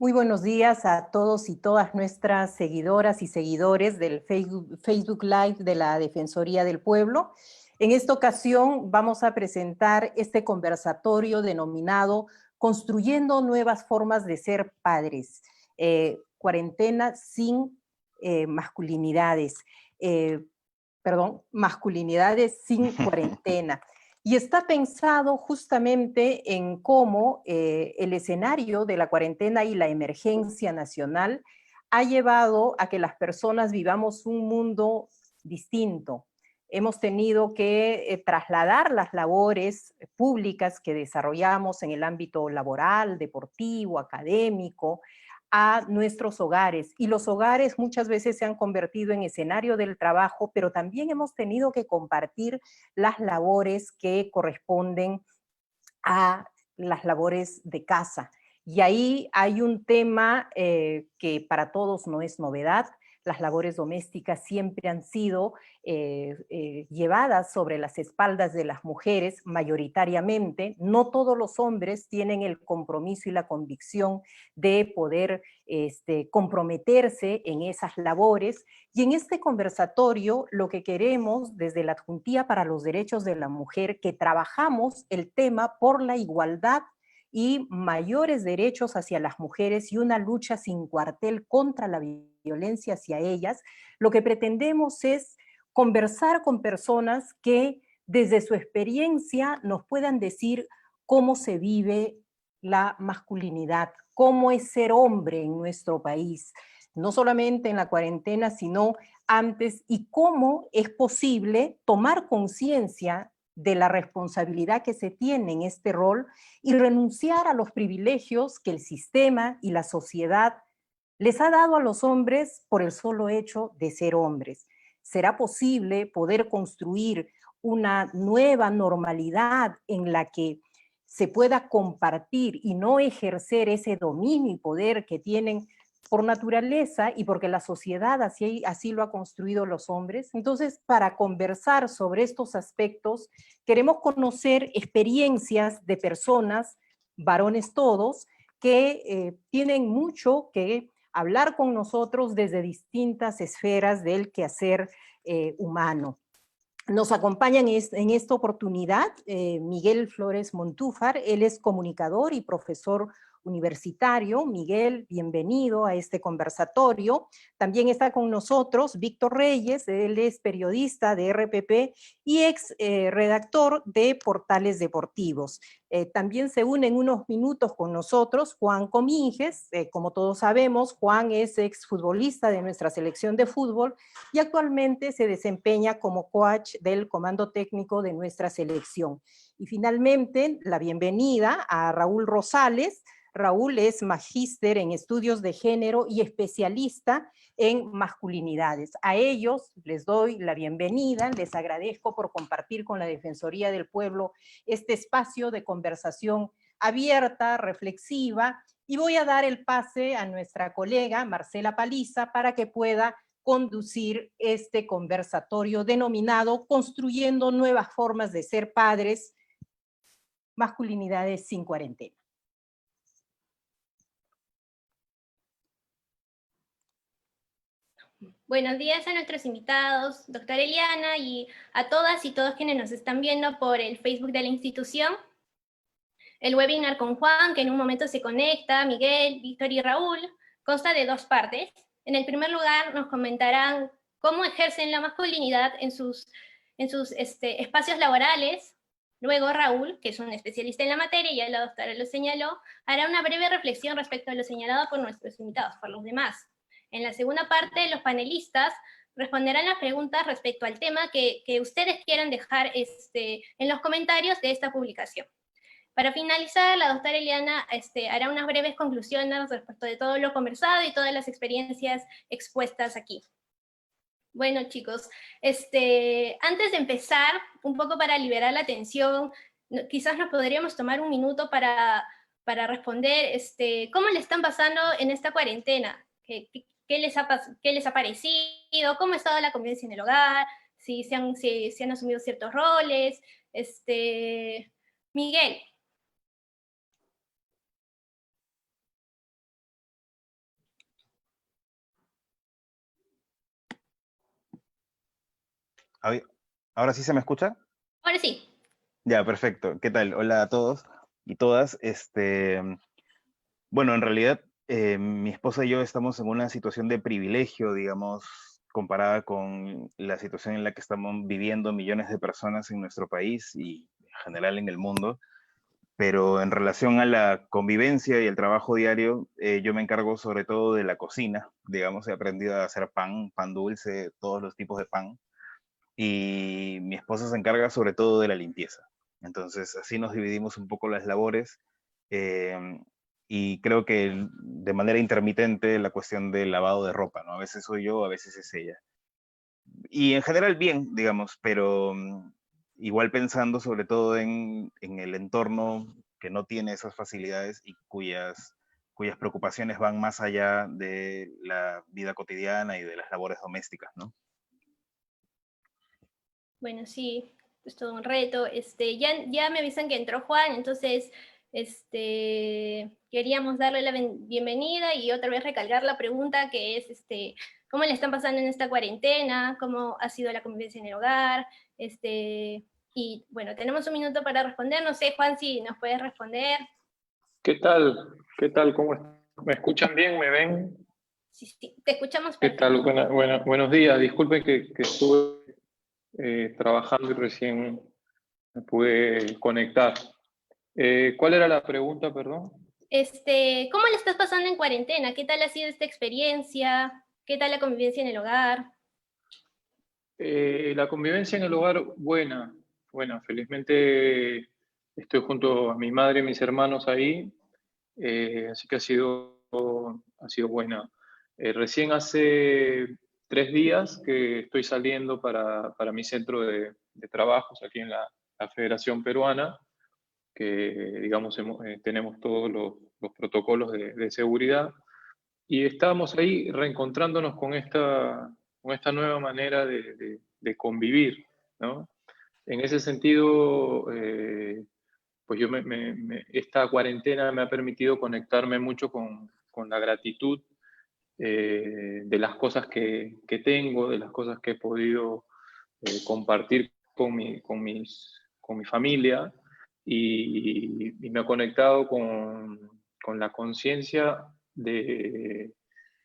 Muy buenos días a todos y todas nuestras seguidoras y seguidores del Facebook Live de la Defensoría del Pueblo. En esta ocasión vamos a presentar este conversatorio denominado Construyendo nuevas formas de ser padres, cuarentena sin masculinidades, eh, masculinidades sin cuarentena. Y está pensado justamente en cómo el escenario de la cuarentena y la emergencia nacional ha llevado a que las personas vivamos un mundo distinto. Hemos tenido que trasladar las labores públicas que desarrollamos en el ámbito laboral, deportivo, académico, a nuestros hogares. Y los hogares muchas veces se han convertido en escenario del trabajo, pero también hemos tenido que compartir las labores que corresponden a las labores de casa. Y ahí hay un tema que para todos no es novedad. Las labores domésticas siempre han sido llevadas sobre las espaldas de las mujeres mayoritariamente. No todos los hombres tienen el compromiso y la convicción de poder comprometerse en esas labores. Y en este conversatorio lo que queremos desde la Adjuntía para los Derechos de la Mujer, que trabajamos el tema por la igualdad y mayores derechos hacia las mujeres y una lucha sin cuartel contra la violencia hacia ellas, lo que pretendemos es conversar con personas que desde su experiencia nos puedan decir cómo se vive la masculinidad, cómo es ser hombre en nuestro país, no solamente en la cuarentena, sino antes, y cómo es posible tomar conciencia de la responsabilidad que se tiene en este rol y renunciar a los privilegios que el sistema y la sociedad les ha dado a los hombres por el solo hecho de ser hombres. ¿Será posible poder construir una nueva normalidad en la que se pueda compartir y no ejercer ese dominio y poder que tienen por naturaleza y porque la sociedad así lo ha construido los hombres? Entonces, para conversar sobre estos aspectos, queremos conocer experiencias de personas, varones todos, que tienen mucho que hablar con nosotros desde distintas esferas del quehacer humano. Nos acompañan en esta oportunidad Miguel Flores Montúfar. Él es comunicador y profesor universitario. Miguel, bienvenido a este conversatorio. También está con nosotros Víctor Reyes. Él es periodista de RPP y ex redactor de Portales Deportivos. También se une en unos minutos con nosotros Juan Cominges. Como todos sabemos, Juan es exfutbolista de nuestra selección de fútbol y actualmente se desempeña como coach del comando técnico de nuestra selección. Y finalmente, la bienvenida a Raúl Rosales. Raúl es magíster en estudios de género y especialista en masculinidades. A ellos les doy la bienvenida, les agradezco por compartir con la Defensoría del Pueblo este espacio de conversación abierta, reflexiva, y voy a dar el pase a nuestra colega Marcela Paliza para que pueda conducir este conversatorio denominado Construyendo nuevas formas de ser padres, masculinidades sin cuarentena. Buenos días a nuestros invitados, doctora Eliana, y a todas y todos quienes nos están viendo por el Facebook de la institución. El webinar con Juan, que en un momento se conecta, Miguel, Víctor y Raúl, consta de dos partes. En el primer lugar nos comentarán cómo ejercen la masculinidad en sus espacios laborales. Luego Raúl, que es un especialista en la materia, ya la doctora lo señaló, hará una breve reflexión respecto a lo señalado por nuestros invitados, por los demás. En la segunda parte, los panelistas responderán las preguntas respecto al tema que ustedes quieran dejar en los comentarios de esta publicación. Para finalizar, la doctora Eliana hará unas breves conclusiones respecto de todo lo conversado y todas las experiencias expuestas aquí. Bueno, chicos, antes de empezar, un poco para liberar la tensión, quizás nos podríamos tomar un minuto para responder cómo le están pasando en esta cuarentena. ¿Qué les ha parecido? ¿Cómo ha estado la convivencia en el hogar? Si se han asumido ciertos roles. Miguel. Ay, ¿ahora sí se me escucha? Ahora sí. Ya, perfecto. ¿Qué tal? Hola a todos y todas. Bueno, en realidad, mi esposa y yo estamos en una situación de privilegio, digamos, comparada con la situación en la que estamos viviendo millones de personas en nuestro país y en general en el mundo. Pero en relación a la convivencia y el trabajo diario, yo me encargo sobre todo de la cocina. Digamos, he aprendido a hacer pan, pan dulce, todos los tipos de pan. Y mi esposa se encarga sobre todo de la limpieza. Entonces, así nos dividimos un poco las labores. eh, y creo que de manera intermitente la cuestión del lavado de ropa, ¿no? A veces soy yo, a veces es ella. Y en general bien, digamos, pero igual pensando sobre todo en el entorno que no tiene esas facilidades y cuyas preocupaciones van más allá de la vida cotidiana y de las labores domésticas, ¿no? Bueno, sí, es todo un reto. Ya me avisan que entró Juan, entonces queríamos darle la bienvenida y otra vez recalcar la pregunta que es ¿cómo le están pasando en esta cuarentena? ¿Cómo ha sido la convivencia en el hogar? Y bueno, tenemos un minuto para responder. No sé, Juan, si nos puedes responder. ¿Qué tal? ¿Qué tal? ¿Me escuchan bien? ¿Me ven? Sí, sí, te escuchamos ¿Qué perfecto. tal? Buenos días. Disculpen que estuve trabajando y recién me pude conectar. ¿Cuál era la pregunta, perdón? ¿Cómo le estás pasando en cuarentena? ¿Qué tal ha sido esta experiencia? ¿Qué tal la convivencia en el hogar? La convivencia en el hogar, buena. Buena, felizmente estoy junto a mi madre y mis hermanos ahí, así que ha sido buena. Recién hace 3 días que estoy saliendo para mi centro de trabajos aquí en la Federación Peruana, que digamos tenemos todos los protocolos de seguridad y estamos ahí reencontrándonos con esta nueva manera de convivir, ¿no? En ese sentido, pues esta cuarentena me ha permitido conectarme mucho con la gratitud de las cosas que tengo, de las cosas que he podido compartir con mi familia y me ha conectado con la conciencia de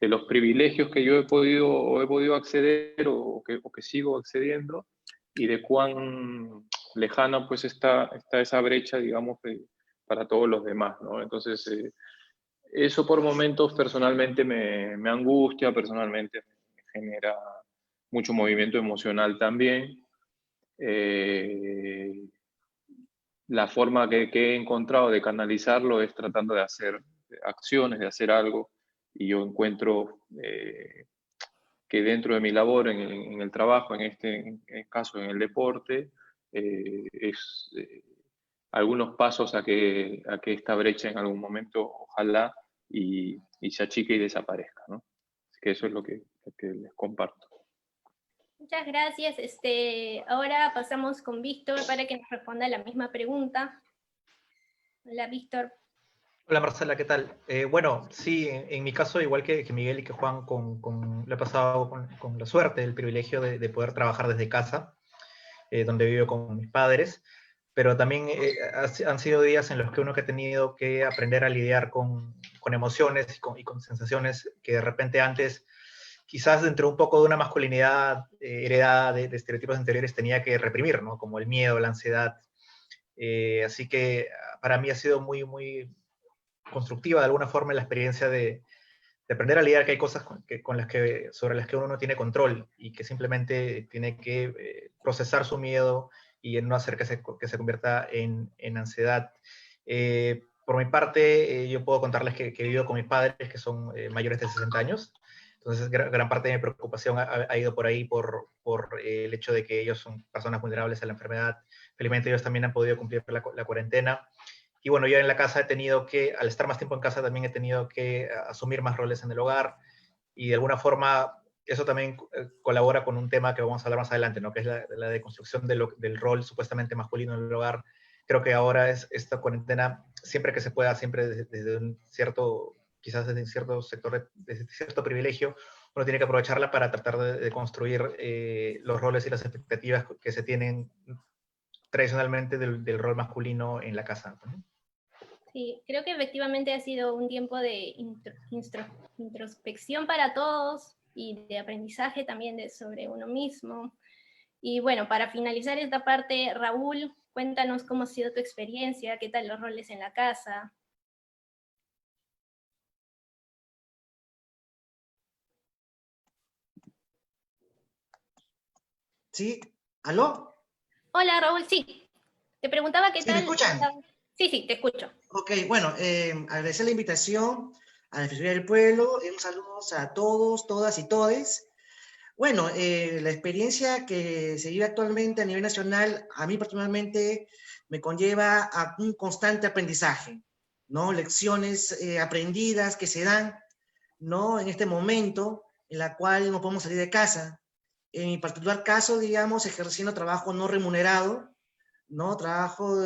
los privilegios que yo he podido acceder o que sigo accediendo y de cuán lejana pues está esa brecha, digamos, para todos los demás, ¿no? Entonces, eso por momentos personalmente me angustia, personalmente me genera mucho movimiento emocional también. Eh, la forma que he encontrado de canalizarlo es tratando de hacer acciones, de hacer algo, y yo encuentro que dentro de mi labor en el trabajo, en el caso en el deporte, es algunos pasos a que esta brecha en algún momento ojalá y se achique y desaparezca, ¿no? Así que eso es lo que les comparto. Muchas gracias. Ahora pasamos con Víctor para que nos responda la misma pregunta. Hola, Víctor. Hola Marcela, ¿qué tal? Bueno, sí, en mi caso, igual que Miguel y que Juan, le he pasado con la suerte, el privilegio de poder trabajar desde casa, donde vivo con mis padres, pero también han sido días en los que uno que ha tenido que aprender a lidiar con emociones y con sensaciones que de repente antes, quizás dentro un poco de una masculinidad heredada de estereotipos anteriores, tenía que reprimir, ¿no? Como el miedo, la ansiedad. Así que para mí ha sido muy, muy constructiva de alguna forma la experiencia de aprender a lidiar que hay cosas sobre las que uno no tiene control y que simplemente tiene que procesar su miedo y en no hacer que se convierta en ansiedad. Por mi parte, yo puedo contarles que he vivido con mis padres que son mayores de 60 años. Entonces, gran parte de mi preocupación ha ido por ahí, por el hecho de que ellos son personas vulnerables a la enfermedad. Felizmente ellos también han podido cumplir la cuarentena. Y bueno, yo en la casa he tenido que, al estar más tiempo en casa, también he tenido que asumir más roles en el hogar y de alguna forma eso también colabora con un tema que vamos a hablar más adelante, ¿no? Que es la deconstrucción del rol supuestamente masculino en el hogar. Creo que ahora es esta cuarentena, siempre que se pueda, siempre desde un cierto, quizás desde un cierto sector, desde cierto privilegio, uno tiene que aprovecharla para tratar de construir los roles y las expectativas que se tienen tradicionalmente del rol masculino en la casa, ¿no? Sí, creo que efectivamente ha sido un tiempo de introspección para todos y de aprendizaje también sobre uno mismo. Y bueno, para finalizar esta parte, Raúl, cuéntanos cómo ha sido tu experiencia, qué tal los roles en la casa. ¿Sí? ¿Aló? Hola, Raúl, sí. Te preguntaba qué ¿Sí me tal. escuchan? Sí, sí, te escucho. Ok, bueno, agradecer la invitación a la Defensoría del Pueblo. Un saludo a todos, todas y todes. Bueno, la experiencia que se vive actualmente a nivel nacional, a mí particularmente me conlleva a un constante aprendizaje, ¿no? Lecciones aprendidas que se dan, ¿no? En este momento en la cual no podemos salir de casa. En mi particular caso, digamos, ejerciendo trabajo no remunerado, ¿no? Trabajo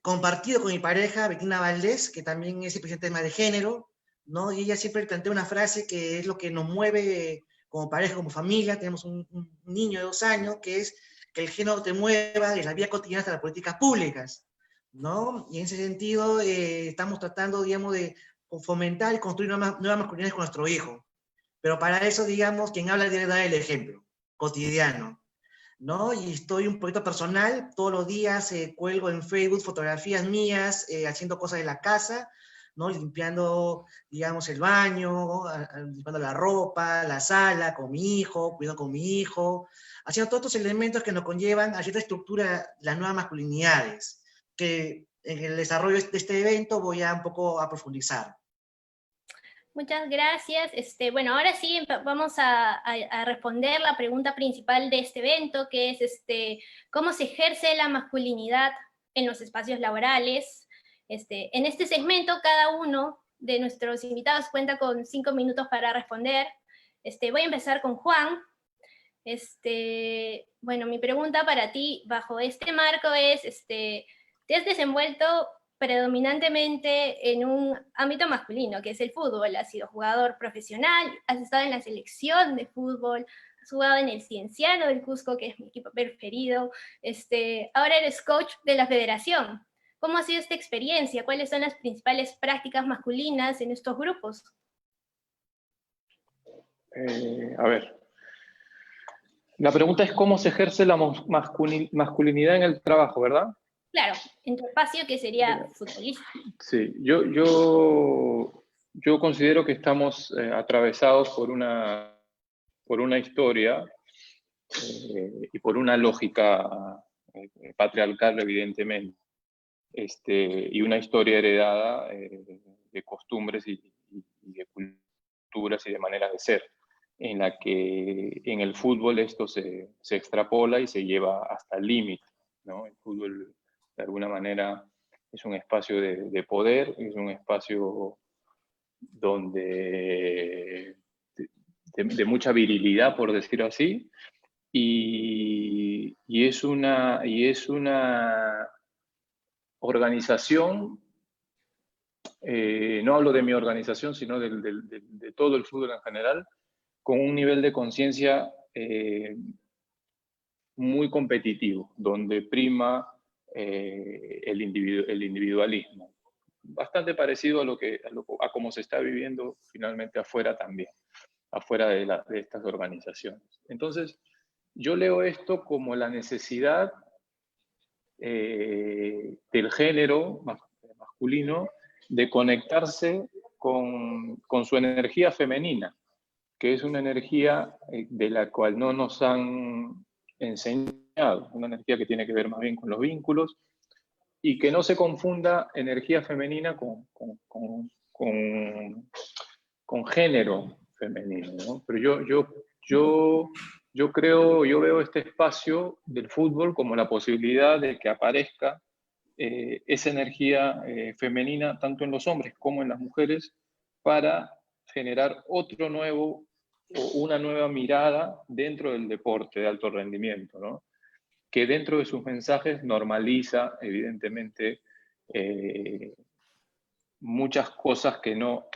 compartido con mi pareja, Betina Valdés, que también es especialista en tema de género, ¿no? Y ella siempre plantea una frase que es lo que nos mueve como pareja, como familia. Tenemos un niño de 2 años, que es que el género te mueva de la vida cotidiana hasta las políticas públicas, ¿no? Y en ese sentido estamos tratando, digamos, de fomentar y construir nuevas masculinidades con nuestro hijo. Pero para eso, digamos, quien habla debe dar el ejemplo cotidiano, ¿no? Y estoy un poquito personal, todos los días cuelgo en Facebook fotografías mías haciendo cosas de la casa, ¿no? Limpiando, digamos, el baño, limpiando la ropa, la sala con mi hijo, cuidando con mi hijo, haciendo todos estos elementos que nos conllevan a cierta estructura de las nuevas masculinidades, que en el desarrollo de este evento voy a un poco a profundizar. Muchas gracias. Bueno, ahora sí vamos a responder la pregunta principal de este evento, que es cómo se ejerce la masculinidad en los espacios laborales. En este segmento, cada uno de nuestros invitados cuenta con 5 minutos para responder. Voy a empezar con Juan. Bueno, mi pregunta para ti bajo este marco es, ¿te has desenvuelto predominantemente en un ámbito masculino, que es el fútbol? Has sido jugador profesional, has estado en la selección de fútbol, has jugado en el Cienciano del Cusco, que es mi equipo preferido, ahora eres coach de la federación. ¿Cómo ha sido esta experiencia? ¿Cuáles son las principales prácticas masculinas en estos grupos? A ver, la pregunta es cómo se ejerce la masculinidad en el trabajo, ¿verdad? Claro, en tu espacio, que sería futbolista. Sí, yo considero que estamos atravesados por una historia y por una lógica patriarcal, evidentemente, y una historia heredada de costumbres y de culturas y de maneras de ser, en la que en el fútbol esto se extrapola y se lleva hasta el límite, ¿no? El fútbol, de alguna manera, es un espacio de poder, es un espacio donde de mucha virilidad, por decirlo así, y es una organización, no hablo de mi organización, sino de todo el fútbol en general, con un nivel de conciencia muy competitivo, donde prima el individualismo. Bastante parecido a cómo se está viviendo finalmente afuera también, afuera de estas organizaciones. Entonces, yo leo esto como la necesidad del género masculino de conectarse con su energía femenina, que es una energía de la cual no nos han enseñado, una energía que tiene que ver más bien con los vínculos, y que no se confunda energía femenina con género femenino, ¿no? Pero yo veo este espacio del fútbol como la posibilidad de que aparezca esa energía femenina tanto en los hombres como en las mujeres para generar otro nuevo o una nueva mirada dentro del deporte de alto rendimiento, ¿no? Que dentro de sus mensajes normaliza, evidentemente, muchas cosas que no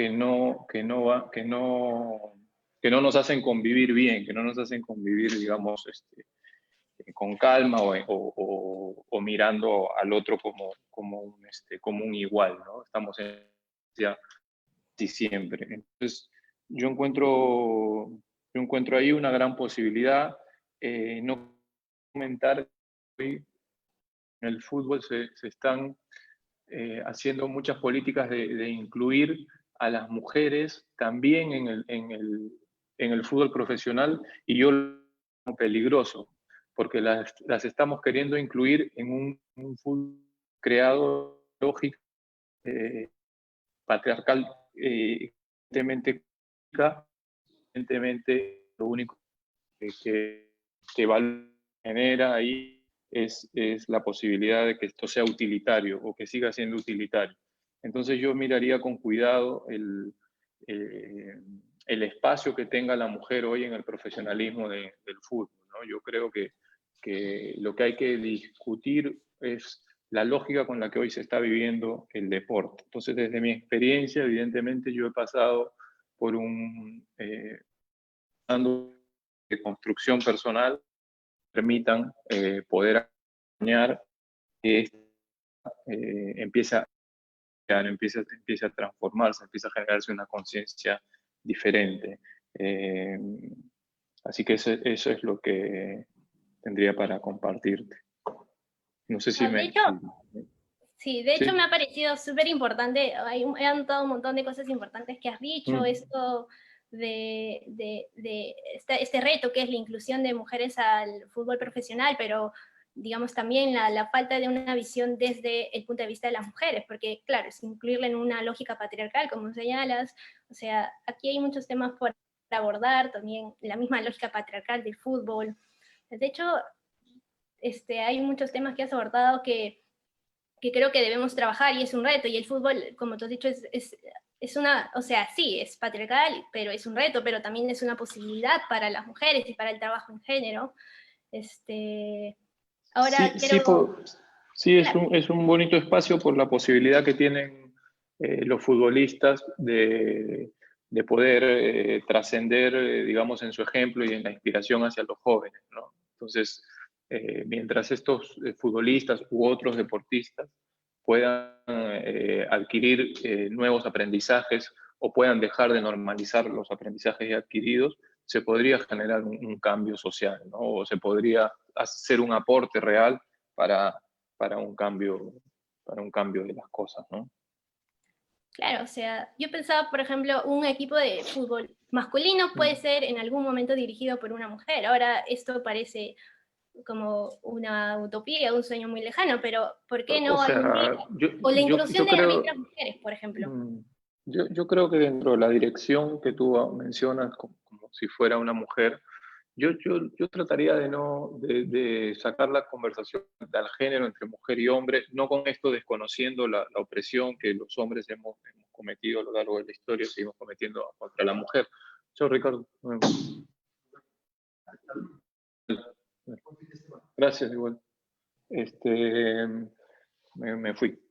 no nos hacen convivir bien, que no nos hacen convivir, digamos, con calma o mirando al otro como un igual, ¿no? Estamos en sí siempre. Entonces, yo encuentro ahí una gran posibilidad. No comentar hoy en el fútbol se están haciendo muchas políticas de incluir a las mujeres también en el fútbol profesional, y yo lo veo peligroso, porque las estamos queriendo incluir en un fútbol creado lógico, patriarcal, evidentemente, lo único que genera ahí es la posibilidad de que esto sea utilitario o que siga siendo utilitario. Entonces yo miraría con cuidado el espacio que tenga la mujer hoy en el profesionalismo del fútbol, ¿no? Yo creo que lo que hay que discutir es la lógica con la que hoy se está viviendo el deporte. Entonces, desde mi experiencia, evidentemente yo he pasado por un de construcción personal permitan poder acompañar que empiece a transformarse, empieza a generarse una conciencia diferente. Así que eso es lo que tendría para compartirte. No sé si de hecho, sí, de hecho ¿sí? me ha parecido súper importante, he anotado un montón de cosas importantes que has dicho, esto de este reto que es la inclusión de mujeres al fútbol profesional, pero digamos también la falta de una visión desde el punto de vista de las mujeres, porque claro, es incluirla en una lógica patriarcal, como señalas, o sea, aquí hay muchos temas por abordar, también la misma lógica patriarcal del fútbol. De hecho, hay muchos temas que has abordado que creo que debemos trabajar y es un reto, y el fútbol, como tú has dicho, es una, o sea, sí, es patriarcal, pero es un reto, pero también es una posibilidad para las mujeres y para el trabajo en género. Ahora sí, es un bonito espacio por la posibilidad que tienen los futbolistas de poder trascender, digamos, en su ejemplo y en la inspiración hacia los jóvenes, ¿no? Entonces, mientras estos futbolistas u otros deportistas puedan adquirir nuevos aprendizajes o puedan dejar de normalizar los aprendizajes ya adquiridos, se podría generar un cambio social, ¿no? O se podría hacer un aporte real para un cambio de las cosas, ¿no? claro, o sea, yo pensaba, por ejemplo, un equipo de fútbol masculino puede ser en algún momento dirigido por una mujer. Ahora esto parece como una utopía, un sueño muy lejano, pero ¿por qué no O sea, algún día? O la inclusión de creo, árbitras mujeres, por ejemplo. yo creo que dentro de la dirección que tú mencionas, como si fuera una mujer, yo trataría de sacar la conversación del género entre mujer y hombre, no con esto desconociendo la opresión que los hombres hemos cometido a lo largo de la historia, seguimos cometiendo contra la mujer. Chao, Ricardo. Gracias, igual. Me fui.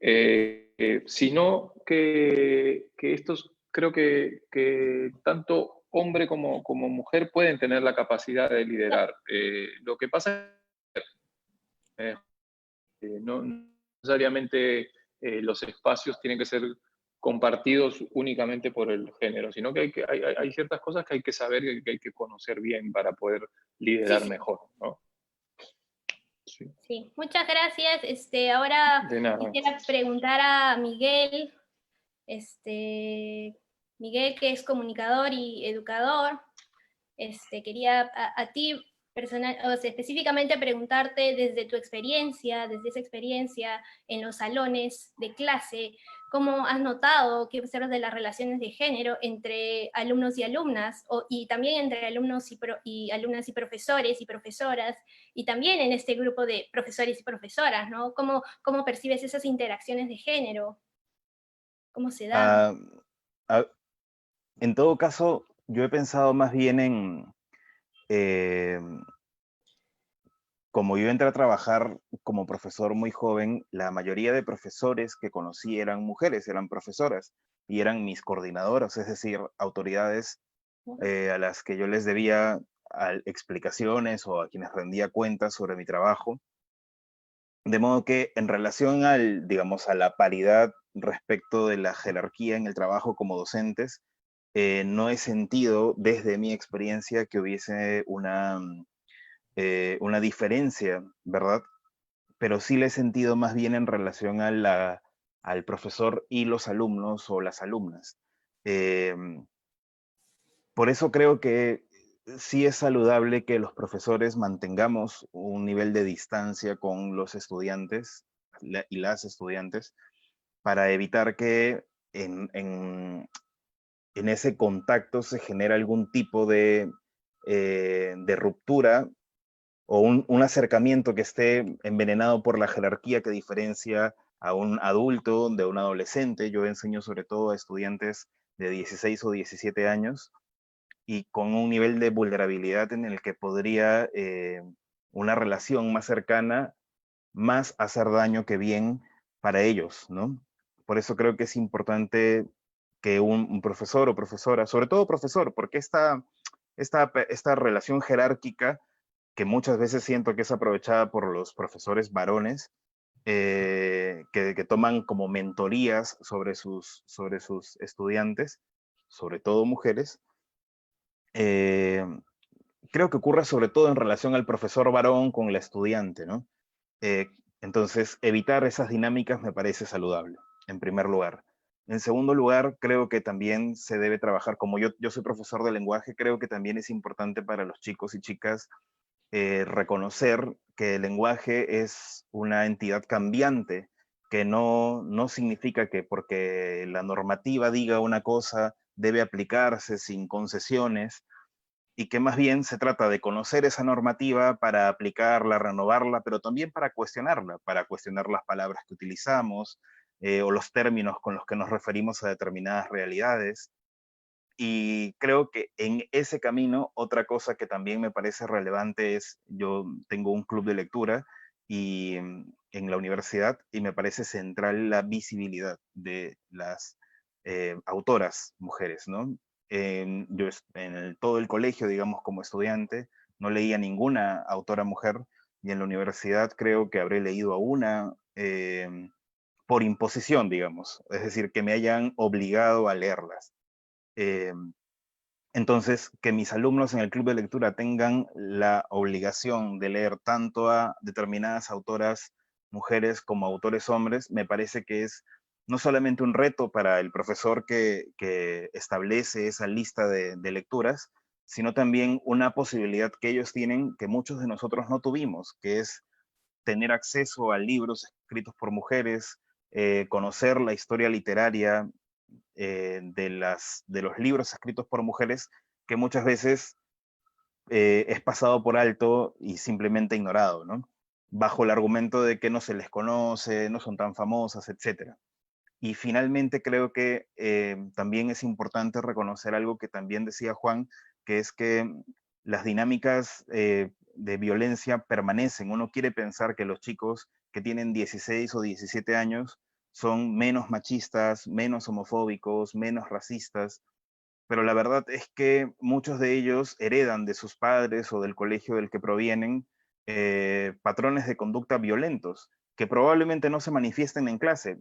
Sino que estos, creo que tanto hombre como mujer pueden tener la capacidad de liderar. Lo que pasa es que no necesariamente los espacios tienen que ser compartidos únicamente por el género, sino que hay ciertas cosas que hay que saber y que hay que conocer bien para poder liderar mejor, ¿no? Sí. Sí, muchas gracias. Ahora De nada. quisiera preguntar a Miguel, Miguel que es comunicador y educador, quería a ti personal, o sea, específicamente preguntarte desde tu experiencia, desde esa experiencia en los salones de clase, ¿cómo has notado, qué observas de las relaciones de género entre alumnos y alumnas, y también entre alumnos y alumnas y profesores y profesoras, y también en este grupo de profesores y profesoras, ¿no? ¿Cómo percibes esas interacciones de género? ¿Cómo se dan? En todo caso, yo he pensado más bien en, como yo entré a trabajar como profesor muy joven, la mayoría de profesores que conocí eran mujeres, eran profesoras y eran mis coordinadoras, es decir, autoridades a las que yo les debía explicaciones o a quienes rendía cuentas sobre mi trabajo. De modo que en relación digamos, a la paridad respecto de la jerarquía en el trabajo como docentes, no he sentido desde mi experiencia que hubiese una diferencia, ¿verdad? Pero sí le he sentido más bien en relación al profesor y los alumnos o las alumnas. Por eso creo que sí es saludable que los profesores mantengamos un nivel de distancia con los estudiantes y las estudiantes para evitar que en ese contacto se genere algún tipo de ruptura o un acercamiento que esté envenenado por la jerarquía que diferencia a un adulto de un adolescente. Yo enseño sobre todo a estudiantes de 16 o 17 años y con un nivel de vulnerabilidad en el que podría una relación más cercana más hacer daño que bien para ellos, ¿no? Por eso creo que es importante que un profesor o profesora, sobre todo profesor, porque esta relación jerárquica que muchas veces siento que es aprovechada por los profesores varones, que toman como mentorías sobre sus estudiantes, sobre todo mujeres, creo que ocurre sobre todo en relación al profesor varón con la estudiante, ¿no? Eh, entonces, evitar esas dinámicas me parece saludable, en primer lugar. En segundo lugar, creo que también se debe trabajar, como yo soy profesor de lenguaje, creo que también es importante para los chicos y chicas reconocer que el lenguaje es una entidad cambiante, que no significa que porque la normativa diga una cosa debe aplicarse sin concesiones, y que más bien se trata de conocer esa normativa para aplicarla, renovarla, pero también para cuestionar las palabras que utilizamos o los términos con los que nos referimos a determinadas realidades. Y creo que en ese camino, otra cosa que también me parece relevante es, yo tengo un club de lectura y en la universidad, y me parece central la visibilidad de las autoras mujeres, ¿no? Yo todo el colegio, digamos, como estudiante, no leía ninguna autora mujer, y en la universidad creo que habré leído a una por imposición, digamos, es decir, que me hayan obligado a leerlas. Eh, entonces, que mis alumnos en el club de lectura tengan la obligación de leer tanto a determinadas autoras mujeres como autores hombres, me parece que es no solamente un reto para el profesor que establece esa lista de lecturas, sino también una posibilidad que ellos tienen que muchos de nosotros no tuvimos, que es tener acceso a libros escritos por mujeres, conocer la historia literaria de los libros escritos por mujeres que muchas veces es pasado por alto y simplemente ignorado, ¿no? Bajo el argumento de que no se les conoce, no son tan famosas, etc. Y finalmente creo que también es importante reconocer algo que también decía Juan, que es que las dinámicas de violencia permanecen. Uno quiere pensar que los chicos que tienen 16 o 17 años son menos machistas, menos homofóbicos, menos racistas, pero la verdad es que muchos de ellos heredan de sus padres o del colegio del que provienen patrones de conducta violentos, que probablemente no se manifiesten en clase,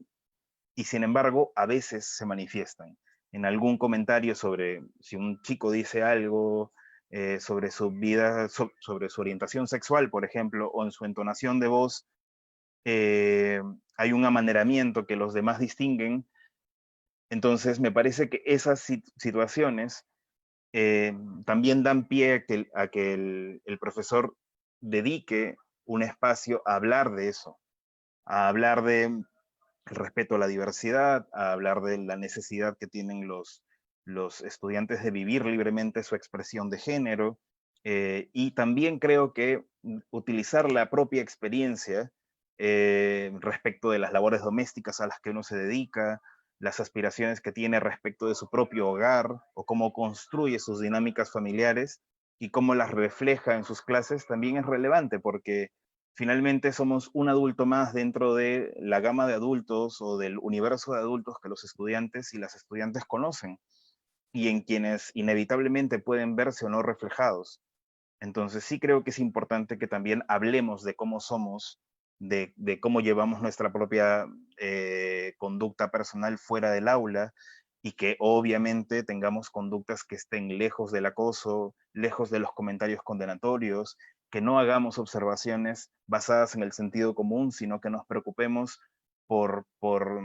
y sin embargo a veces se manifiestan. En algún comentario sobre si un chico dice algo sobre su vida, sobre su orientación sexual, por ejemplo, o en su entonación de voz, hay un amaneramiento que los demás distinguen. Entonces me parece que esas situaciones también dan pie a que el profesor dedique un espacio a hablar de eso, a hablar de el respeto a la diversidad, a hablar de la necesidad que tienen los estudiantes de vivir libremente su expresión de género, y también creo que utilizar la propia experiencia respecto de las labores domésticas a las que uno se dedica, las aspiraciones que tiene respecto de su propio hogar o cómo construye sus dinámicas familiares y cómo las refleja en sus clases también es relevante, porque finalmente somos un adulto más dentro de la gama de adultos o del universo de adultos que los estudiantes y las estudiantes conocen. y en quienes inevitablemente pueden verse o no reflejados. Entonces sí creo que es importante que también hablemos de cómo somos, de cómo llevamos nuestra propia conducta personal fuera del aula, y que obviamente tengamos conductas que estén lejos del acoso, lejos de los comentarios condenatorios, que no hagamos observaciones basadas en el sentido común, sino que nos preocupemos por, por,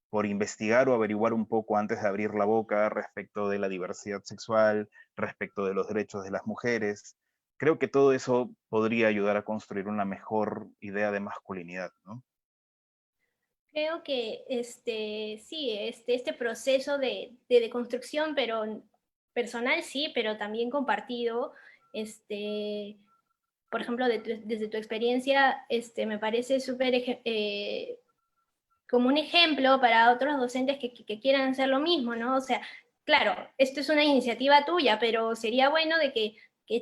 por investigar o averiguar un poco antes de abrir la boca respecto de la diversidad sexual, respecto de los derechos de las mujeres. Creo que todo eso podría ayudar a construir una mejor idea de masculinidad, ¿no? Creo que sí, este proceso de deconstrucción, pero personal sí, pero también compartido, por ejemplo, desde tu experiencia, me parece súper como un ejemplo para otros docentes que quieran hacer lo mismo, ¿no? O sea, claro, esto es una iniciativa tuya, pero sería bueno de que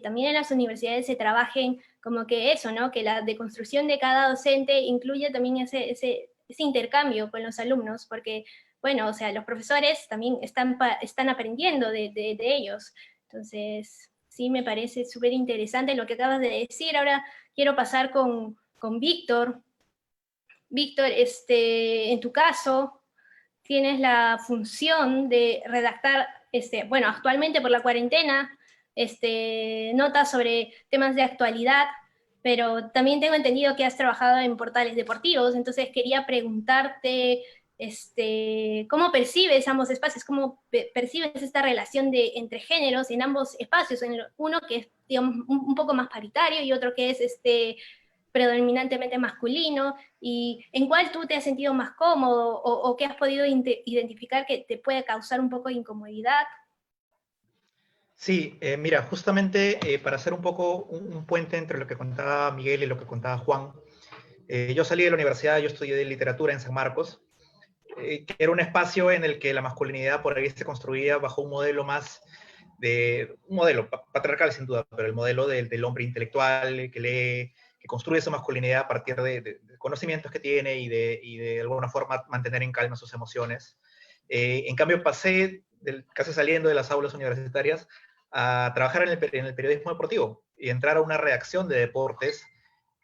también en las universidades se trabajen como que eso, ¿no? Que la deconstrucción de cada docente incluya también ese intercambio con los alumnos, porque, bueno, o sea, los profesores también están aprendiendo de ellos. Entonces, sí me parece súper interesante lo que acabas de decir. Ahora quiero pasar con Víctor. Víctor, en tu caso, tienes la función de redactar, bueno, actualmente por la cuarentena, notas sobre temas de actualidad, pero también tengo entendido que has trabajado en portales deportivos, entonces quería preguntarte, ¿cómo percibes ambos espacios? ¿Cómo percibes esta relación entre géneros en ambos espacios? En uno que es, digamos, un poco más paritario y otro que es predominantemente masculino, y en cuál tú te has sentido más cómodo o qué has podido identificar que te puede causar un poco de incomodidad. Sí, mira, justamente para hacer un poco un puente entre lo que contaba Miguel y lo que contaba Juan, yo salí de la universidad, yo estudié literatura en San Marcos, que era un espacio en el que la masculinidad por ahí se construía bajo un modelo más un modelo patriarcal sin duda, pero el modelo del hombre intelectual que lee, que construye su masculinidad a partir de conocimientos que tiene y de alguna forma mantener en calma sus emociones. En cambio, pasé, casi saliendo de las aulas universitarias, a trabajar en el periodismo deportivo y entrar a una redacción de deportes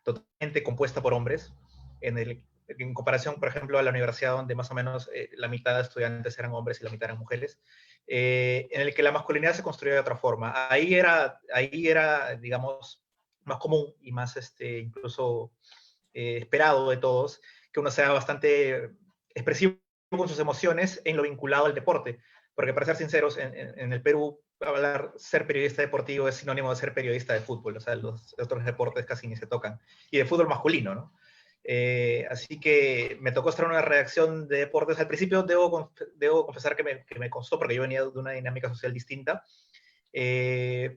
totalmente compuesta por hombres, en comparación, por ejemplo, a la universidad donde más o menos la mitad de estudiantes eran hombres y la mitad eran mujeres, en el que la masculinidad se construía de otra forma. Ahí era digamos, más común y más incluso esperado de todos, que uno sea bastante expresivo con sus emociones en lo vinculado al deporte. Porque para ser sinceros, en el Perú, ser periodista deportivo es sinónimo de ser periodista de fútbol. O sea, los otros deportes casi ni se tocan. Y de fútbol masculino, ¿no? Así que me tocó estar en una redacción de deportes. Al principio debo confesar que me costó porque yo venía de una dinámica social distinta. Y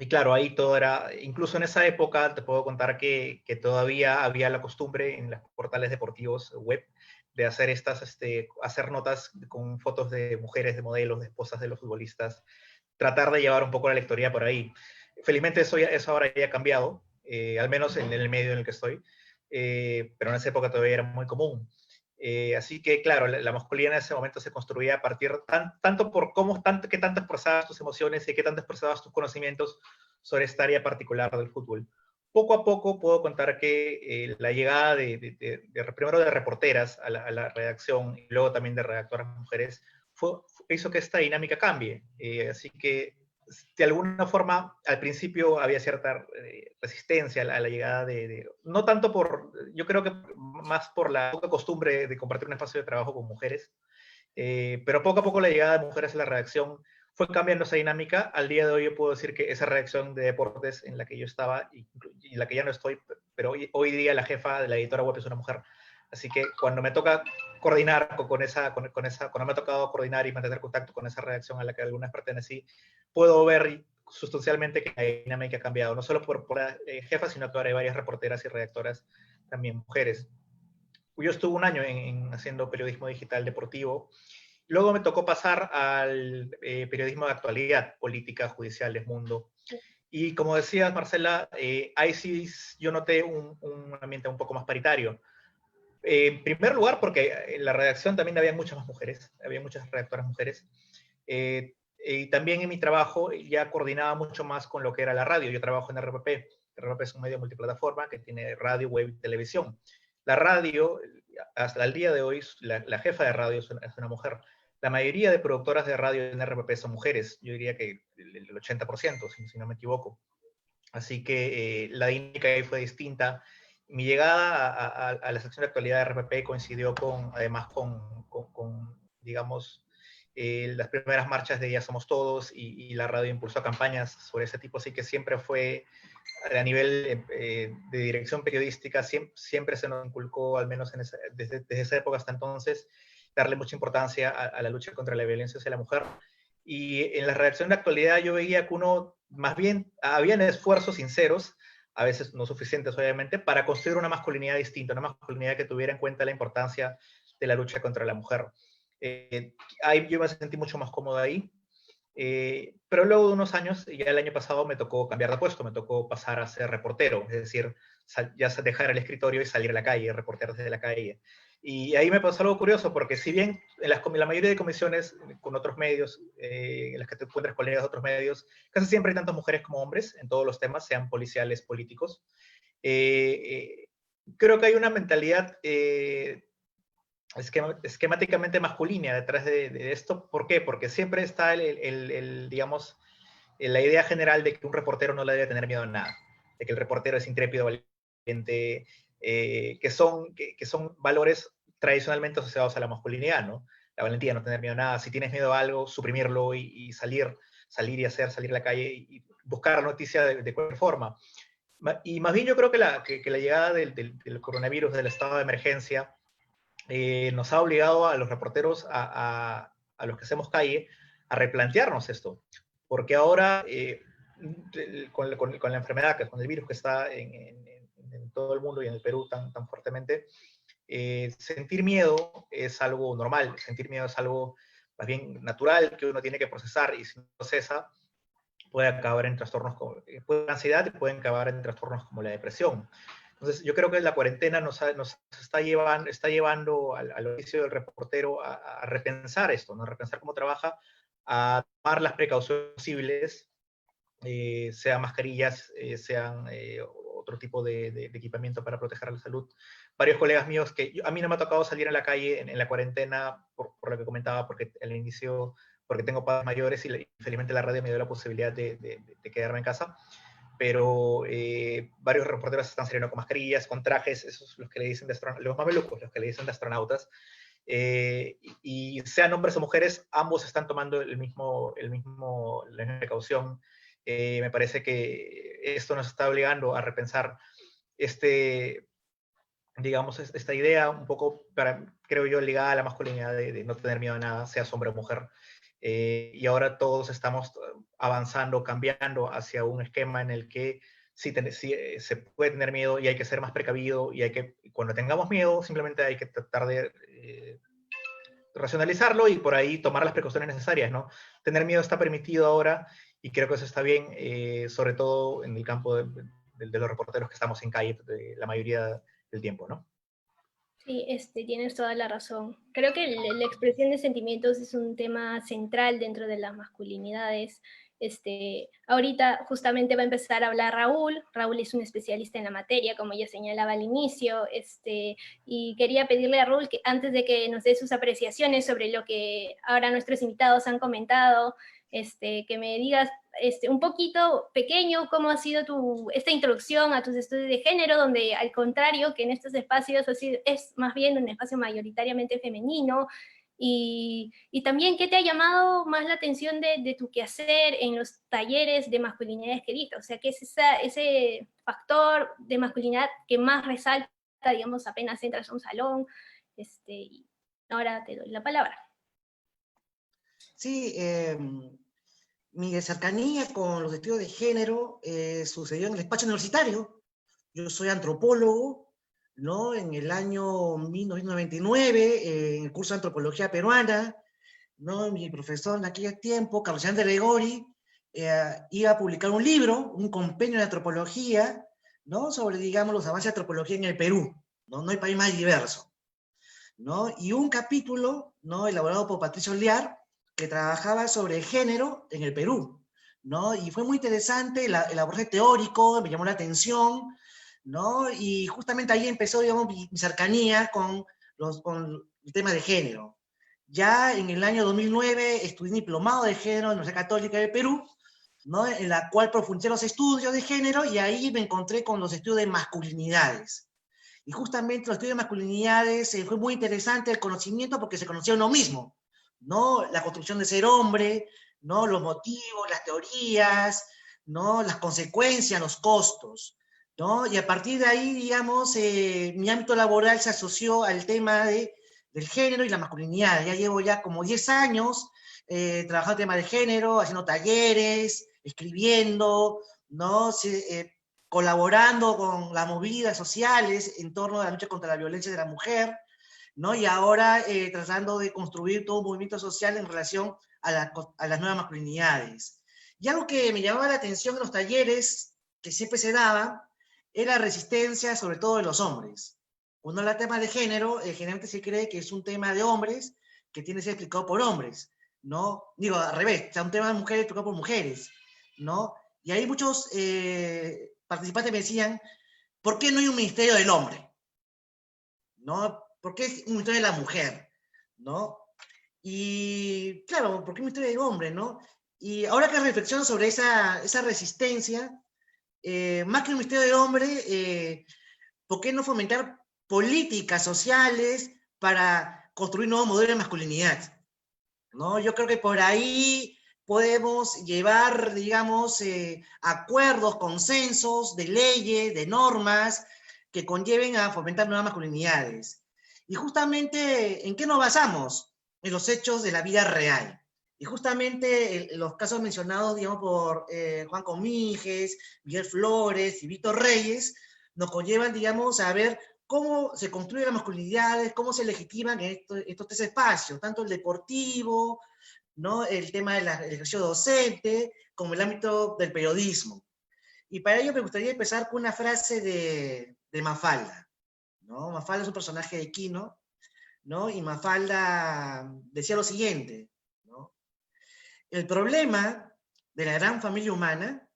claro, ahí todo era, incluso en esa época te puedo contar que todavía había la costumbre en los portales deportivos web de hacer hacer notas con fotos de mujeres, de modelos, de esposas de los futbolistas, tratar de llevar un poco la lectoría por ahí. Felizmente eso ahora ya ha cambiado, al menos en el medio en el que estoy, pero en esa época todavía era muy común. Así que, claro, la masculinidad en ese momento se construía a partir tanto por qué tanto expresabas tus emociones y qué tanto expresabas tus conocimientos sobre esta área particular del fútbol. Poco a poco puedo contar que la llegada primero de reporteras a la redacción y luego también de redactoras mujeres hizo que esta dinámica cambie. Así que de alguna forma, al principio había cierta resistencia a la llegada no tanto yo creo que más por la poca costumbre de compartir un espacio de trabajo con mujeres, pero poco a poco la llegada de mujeres a la redacción fue cambiando esa dinámica. Al día de hoy yo puedo decir que esa redacción de deportes en la que yo estaba y en la que ya no estoy, pero hoy día la jefa de la editora web es una mujer. Así que cuando me toca coordinar cuando me ha tocado coordinar y mantener contacto con esa redacción a la que algunas pertenecí, puedo ver sustancialmente que la dinámica ha cambiado, no solo por la jefa, sino que ahora hay varias reporteras y redactoras también mujeres. Yo estuve un año haciendo periodismo digital deportivo. Luego me tocó pasar al periodismo de actualidad, política, judiciales, mundo. Y como decías, Marcela, ahí sí yo noté un ambiente un poco más paritario. En primer lugar, porque en la redacción también había muchas más mujeres, había muchas redactoras mujeres. Y también en mi trabajo ya coordinaba mucho más con lo que era la radio. Yo trabajo en RPP. RPP es un medio multiplataforma que tiene radio, web y televisión. La radio, hasta el día de hoy, la jefa de radio es una mujer. La mayoría de productoras de radio en RPP son mujeres. Yo diría que el 80%, si no me equivoco. Así que la dinámica ahí fue distinta. Mi llegada a la sección de actualidad de RPP coincidió además con digamos, las primeras marchas de Ya Somos Todos, y la radio impulsó campañas sobre ese tipo, así que siempre fue a nivel de dirección periodística, siempre se nos inculcó, al menos desde esa época hasta entonces, darle mucha importancia a la lucha contra la violencia hacia la mujer. Y en la redacción de actualidad yo veía que más bien, habían esfuerzos sinceros, a veces no suficientes obviamente, para construir una masculinidad distinta, una masculinidad que tuviera en cuenta la importancia de la lucha contra la mujer. Yo me sentí mucho más cómodo ahí, pero luego de unos años, ya el año pasado me tocó cambiar de puesto, me tocó pasar a ser reportero, es decir, ya dejar el escritorio y salir a la calle, reportear desde la calle. Y ahí me pasó algo curioso, porque si bien en la mayoría de comisiones con otros medios, en las que te encuentras colegas de otros medios, casi siempre hay tantas mujeres como hombres en todos los temas, sean policiales, políticos. Creo que hay una mentalidad esquemáticamente masculina detrás de esto. ¿Por qué? Porque siempre está digamos, la idea general de que un reportero no le debe tener miedo a nada, de que el reportero es intrépido, valiente, que son valores tradicionalmente asociados a la masculinidad, ¿no? La valentía, no tener miedo a nada. Si tienes miedo a algo, suprimirlo y salir a la calle y buscar noticia de cualquier forma. Y más bien yo creo que la llegada del coronavirus, del estado de emergencia, nos ha obligado a los reporteros, a los que hacemos calle, a replantearnos esto. Porque ahora, con la enfermedad, con el virus que está en todo el mundo y en el Perú tan fuertemente, sentir miedo es algo normal, sentir miedo es algo más bien natural que uno tiene que procesar, y si no procesa puede acabar en trastornos como ansiedad, y pueden acabar en trastornos como la depresión. Entonces yo creo que la cuarentena nos está llevando al oficio del reportero a repensar esto, ¿no? A repensar cómo trabaja, a tomar las precauciones posibles, sean mascarillas, sean otro tipo de equipamiento para proteger la salud. Varios colegas míos a mí no me ha tocado salir a la calle en la cuarentena, por lo que comentaba, porque al inicio, porque tengo padres mayores y felizmente la radio me dio la posibilidad de quedarme en casa, pero varios reporteros están saliendo con mascarillas, con trajes, esos los que le dicen los mamelucos, los que le dicen de astronautas, y sean hombres o mujeres, ambos están tomando la misma precaución. Me parece que esto nos está obligando a repensar digamos, esta idea un poco, creo yo, ligada a la masculinidad de no tener miedo a nada, seas hombre o mujer. Y ahora todos estamos avanzando, cambiando hacia un esquema en el que sí se puede tener miedo y hay que ser más precavido, y cuando tengamos miedo, simplemente hay que tratar de racionalizarlo y por ahí tomar las precauciones necesarias, ¿no? Tener miedo está permitido ahora, y creo que eso está bien, sobre todo en el campo de los reporteros que estamos en calle la mayoría del tiempo, ¿no? Sí, tienes toda la razón. Creo que la expresión de sentimientos es un tema central dentro de las masculinidades. Ahorita justamente va a empezar a hablar Raúl. Raúl es un especialista en la materia, como ya señalaba al inicio, y quería pedirle a Raúl que antes de que nos dé sus apreciaciones sobre lo que ahora nuestros invitados han comentado, que me digas un poquito pequeño cómo ha sido esta introducción a tus estudios de género, donde al contrario que en estos espacios es más bien un espacio mayoritariamente femenino, y también qué te ha llamado más la atención de tu quehacer en los talleres de masculinidades que diste, o sea, qué es ese factor de masculinidad que más resalta, digamos, apenas entras a un salón. Y ahora te doy la palabra. Sí, mi cercanía con los estudios de género sucedió en el despacho universitario. Yo soy antropólogo, ¿no? En el año 1999, en el curso de antropología peruana, ¿no? Mi profesor en aquel tiempo, Carlos Jean de Gregori, iba a publicar un libro, un compendio de antropología, ¿no? Sobre, digamos, los avances de antropología en el Perú, ¿no? No hay país más diverso, ¿no? Y un capítulo, ¿no? Elaborado por Patricio Liar, que trabajaba sobre género en el Perú, ¿no? Y fue muy interesante el abordaje teórico, me llamó la atención, ¿no? Y justamente ahí empezó, digamos, mi cercanía con el tema de género. Ya en el año 2009 estudié un diplomado de género en la Universidad Católica del Perú, ¿no? En la cual profundicé los estudios de género y ahí me encontré con los estudios de masculinidades. Y justamente los estudios de masculinidades fue muy interesante el conocimiento porque se conocía uno mismo, ¿no? La construcción de ser hombre, ¿no? Los motivos, las teorías, ¿no? Las consecuencias, los costos, ¿no? Y a partir de ahí, digamos, mi ámbito laboral se asoció al tema del género y la masculinidad. Ya llevo ya como 10 años trabajando el tema de género, haciendo talleres, escribiendo, ¿no? Colaborando con las movidas sociales en torno a la lucha contra la violencia de la mujer, ¿no? Y ahora tratando de construir todo un movimiento social en relación a las nuevas masculinidades. Y algo que me llamaba la atención en los talleres que siempre se daban era la resistencia, sobre todo de los hombres. Cuando habla de tema de género, generalmente se cree que es un tema de hombres que tiene que ser explicado por hombres, ¿no? Digo, al revés, o sea, un tema de mujeres explicado por mujeres, ¿no? Y ahí muchos participantes me decían, ¿por qué no hay un ministerio del hombre? ¿No? ¿Por qué es un ministerio de la mujer? ¿No? Y claro, ¿por qué un ministerio del hombre? ¿No? Y ahora que reflexiono sobre esa resistencia, más que un ministerio del hombre, ¿por qué no fomentar políticas sociales para construir nuevos modelos de masculinidad? ¿No? Yo creo que por ahí podemos llevar, digamos, acuerdos, consensos de leyes, de normas, que conlleven a fomentar nuevas masculinidades. Y justamente, ¿en qué nos basamos? En los hechos de la vida real. Y justamente los casos mencionados, digamos, por Juan Comíges, Miguel Flores y Víctor Reyes, nos conllevan, digamos, a ver cómo se construyen las masculinidades, cómo se legitiman estos tres espacios, tanto el deportivo, ¿no? El tema del ejercicio docente, como el ámbito del periodismo. Y para ello me gustaría empezar con una frase de Mafalda, ¿no? Mafalda es un personaje de Quino, ¿no? Y Mafalda decía lo siguiente, ¿no? El problema de la gran familia humana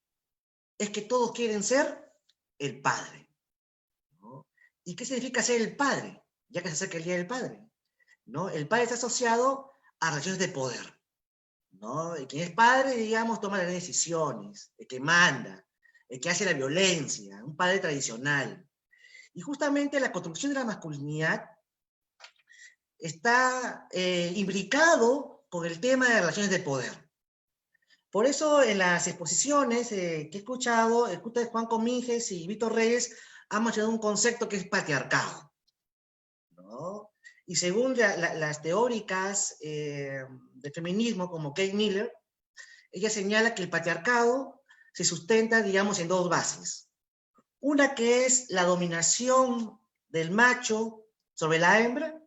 es que todos quieren ser el padre, ¿no? ¿Y qué significa ser el padre? Ya que se acerca el Día del Padre, ¿no? El padre está asociado a relaciones de poder, ¿no? El quien es padre, digamos, toma las decisiones, el que manda, el que hace la violencia, un padre tradicional. Y justamente la construcción de la masculinidad está imbricado con el tema de relaciones de poder. Por eso en las exposiciones que he escuchado, Juan Comíges y Víctor Reyes han mencionado un concepto que es patriarcado, ¿no? Y según las teóricas del feminismo, como Kate Miller, ella señala que el patriarcado se sustenta, digamos, en dos bases. Una que es la dominación del macho sobre la hembra,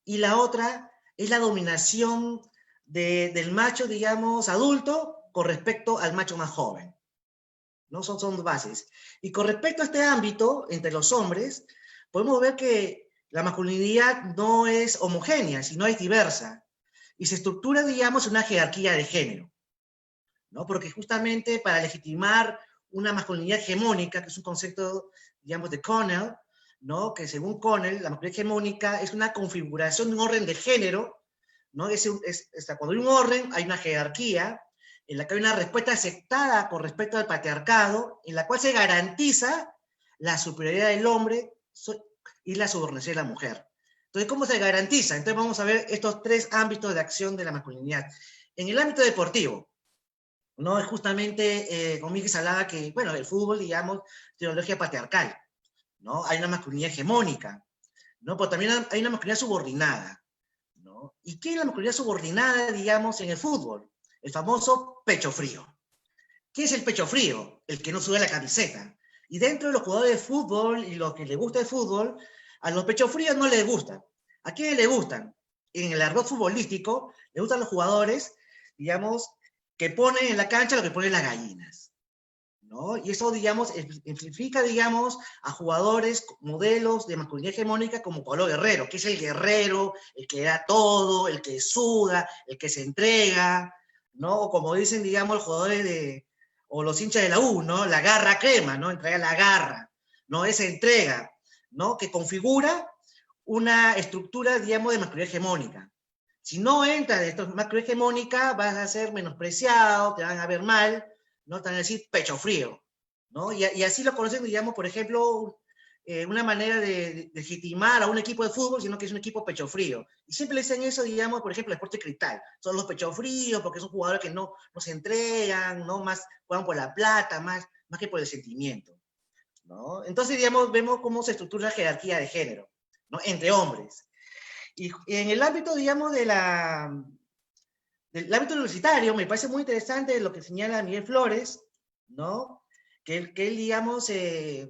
y la otra es la dominación del macho, digamos, adulto con respecto al macho más joven, ¿no? Son dos bases. Y con respecto a este ámbito, entre los hombres, podemos ver que la masculinidad no es homogénea, sino es diversa. Y se estructura, digamos, una jerarquía de género, ¿no? Porque justamente para legitimar una masculinidad hegemónica, que es un concepto, digamos, de Connell, ¿no? Que según Connell, la masculinidad hegemónica es una configuración de un orden de género, ¿no? Cuando hay un orden, hay una jerarquía, en la que hay una respuesta aceptada con respecto al patriarcado, en la cual se garantiza la superioridad del hombre y la subordinación de la mujer. Entonces, ¿cómo se garantiza? Entonces vamos a ver estos tres ámbitos de acción de la masculinidad. En el ámbito deportivo, ¿no? Es justamente, con Miguel hablaba que, bueno, el fútbol, digamos, teología patriarcal, ¿no? Hay una masculinidad hegemónica, ¿no? Pero también hay una masculinidad subordinada, ¿no? ¿Y qué es la masculinidad subordinada, digamos, en el fútbol? El famoso pecho frío. ¿Qué es el pecho frío? El que no sube la camiseta. Y dentro de los jugadores de fútbol y los que les gusta el fútbol, a los pechos fríos no les gustan. ¿A quiénes les gustan? En el argot futbolístico, les gustan los jugadores, digamos, que ponen en la cancha lo que ponen las gallinas, ¿no? Y eso, digamos, ejemplifica, digamos, a jugadores, modelos de masculinidad hegemónica como Pablo Guerrero, que es el guerrero, el que da todo, el que suda, el que se entrega, ¿no? O como dicen, digamos, los jugadores o los hinchas de la U, ¿no? La garra crema, ¿no? Entrega la garra, ¿no? Esa entrega, ¿no? Que configura una estructura, digamos, de masculinidad hegemónica. Si no entras de esta masculinidad hegemónica, vas a ser menospreciado, te van a ver mal, ¿no? Te van a decir pecho frío, ¿no? Y así lo conocen, digamos, por ejemplo, una manera de legitimar a un equipo de fútbol, sino que es un equipo pecho frío. Y siempre le dicen eso, digamos, por ejemplo, el Deportes Cristal. Son los pecho fríos porque son jugadores que no se entregan, ¿no? Más juegan por la plata, más que por el sentimiento, ¿no? Entonces, digamos, vemos cómo se estructura la jerarquía de género, ¿no? Entre hombres. Y en el ámbito, digamos, del ámbito universitario, me parece muy interesante lo que señala Miguel Flores, ¿no? Que él digamos,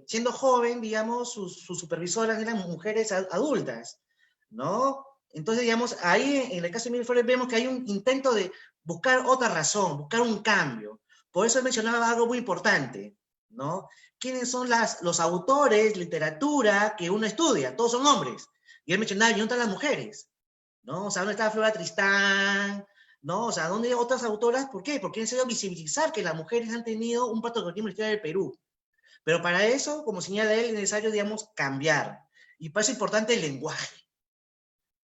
siendo joven, digamos, sus supervisoras eran mujeres adultas, ¿no? Entonces, digamos, ahí en el caso de Miguel Flores vemos que hay un intento de buscar otra razón, buscar un cambio. Por eso él mencionaba algo muy importante, ¿no? ¿Quiénes son los autores, literatura que uno estudia? Todos son hombres. Y él mencionaba, ¿y dónde están las mujeres? ¿No? O sea, ¿dónde está Flora Tristán? ¿No? O sea, ¿dónde hay otras autoras? ¿Por qué? Porque han sabido visibilizar que las mujeres han tenido un protagonismo en la historia del Perú. Pero para eso, como señala él, es necesario, digamos, cambiar. Y para eso es importante el lenguaje,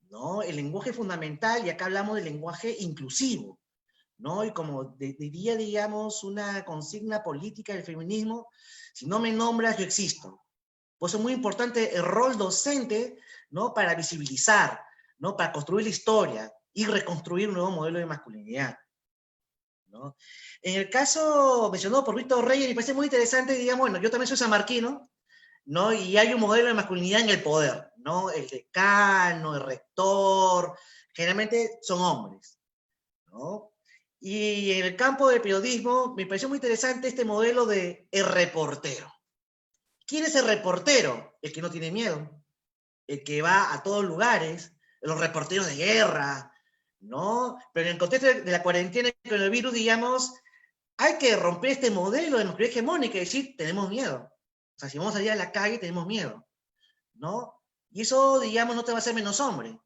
¿no? El lenguaje es fundamental, y acá hablamos del lenguaje inclusivo, ¿no? Y como diría, digamos, una consigna política del feminismo, si no me nombras, yo existo. Por eso es muy importante el rol docente, ¿no? Para visibilizar, ¿no? Para construir la historia y reconstruir un nuevo modelo de masculinidad, ¿no? En el caso mencionado por Víctor Reyes, me parece muy interesante, digamos, bueno, yo también soy sanmarquino, ¿no? Y hay un modelo de masculinidad en el poder, ¿no? El decano, el rector, generalmente son hombres, ¿no? Y en el campo del periodismo me pareció muy interesante este modelo de el reportero. ¿Quién es el reportero? El que no tiene miedo, el que va a todos lugares, los reporteros de guerra, ¿no? Pero en el contexto de la cuarentena con el virus, digamos, hay que romper este modelo de masculinidad hegemónica y decir, tenemos miedo. O sea, si vamos a salir a la calle, tenemos miedo, ¿no? Y eso, digamos, no te va a hacer menos hombre.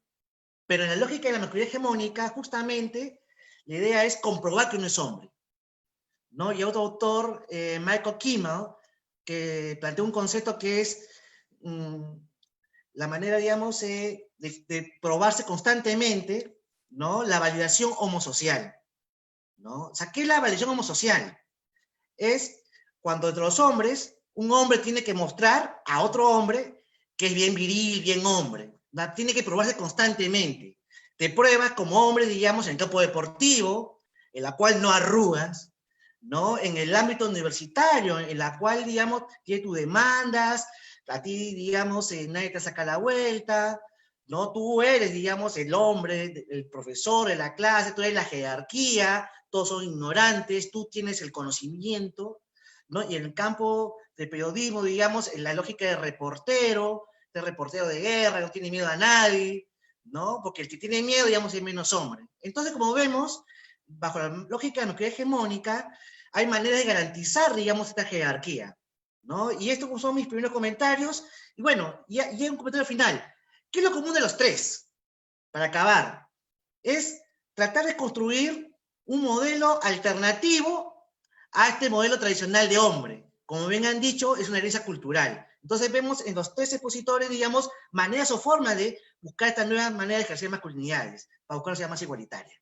Pero en la lógica de la masculinidad hegemónica, justamente, la idea es comprobar que uno es hombre, ¿no? Y otro autor, Michael Kimmel, que plantea un concepto que es la manera, digamos, de probarse constantemente, ¿no? La validación homosocial, ¿no? O sea, ¿qué es la validación homosocial? Es cuando entre los hombres, un hombre tiene que mostrar a otro hombre que es bien viril, bien hombre, ¿no? Tiene que probarse constantemente. Te pruebas como hombre, digamos, en el campo deportivo, en la cual no arrugas, ¿no? En el ámbito universitario, en la cual, digamos, tienes tus demandas, a ti, digamos, nadie te saca la vuelta, ¿no? Tú eres, digamos, el hombre, el profesor de la clase, tú eres la jerarquía, todos son ignorantes, tú tienes el conocimiento, ¿no? Y en el campo del periodismo, digamos, en la lógica de reportero de guerra, no tiene miedo a nadie, ¿no? Porque el que tiene miedo, digamos, es menos hombre. Entonces, como vemos, bajo la lógica de masculinidad hegemónica, hay maneras de garantizar, digamos, esta jerarquía, ¿no? Y estos son mis primeros comentarios. Y bueno, ya un comentario final. ¿Qué es lo común de los tres? Para acabar, es tratar de construir un modelo alternativo a este modelo tradicional de hombre. Como bien han dicho, es una herencia cultural. Entonces vemos en los tres expositores, digamos, maneras o formas de buscar esta nueva manera de ejercer masculinidades, para buscar una sociedad más igualitaria.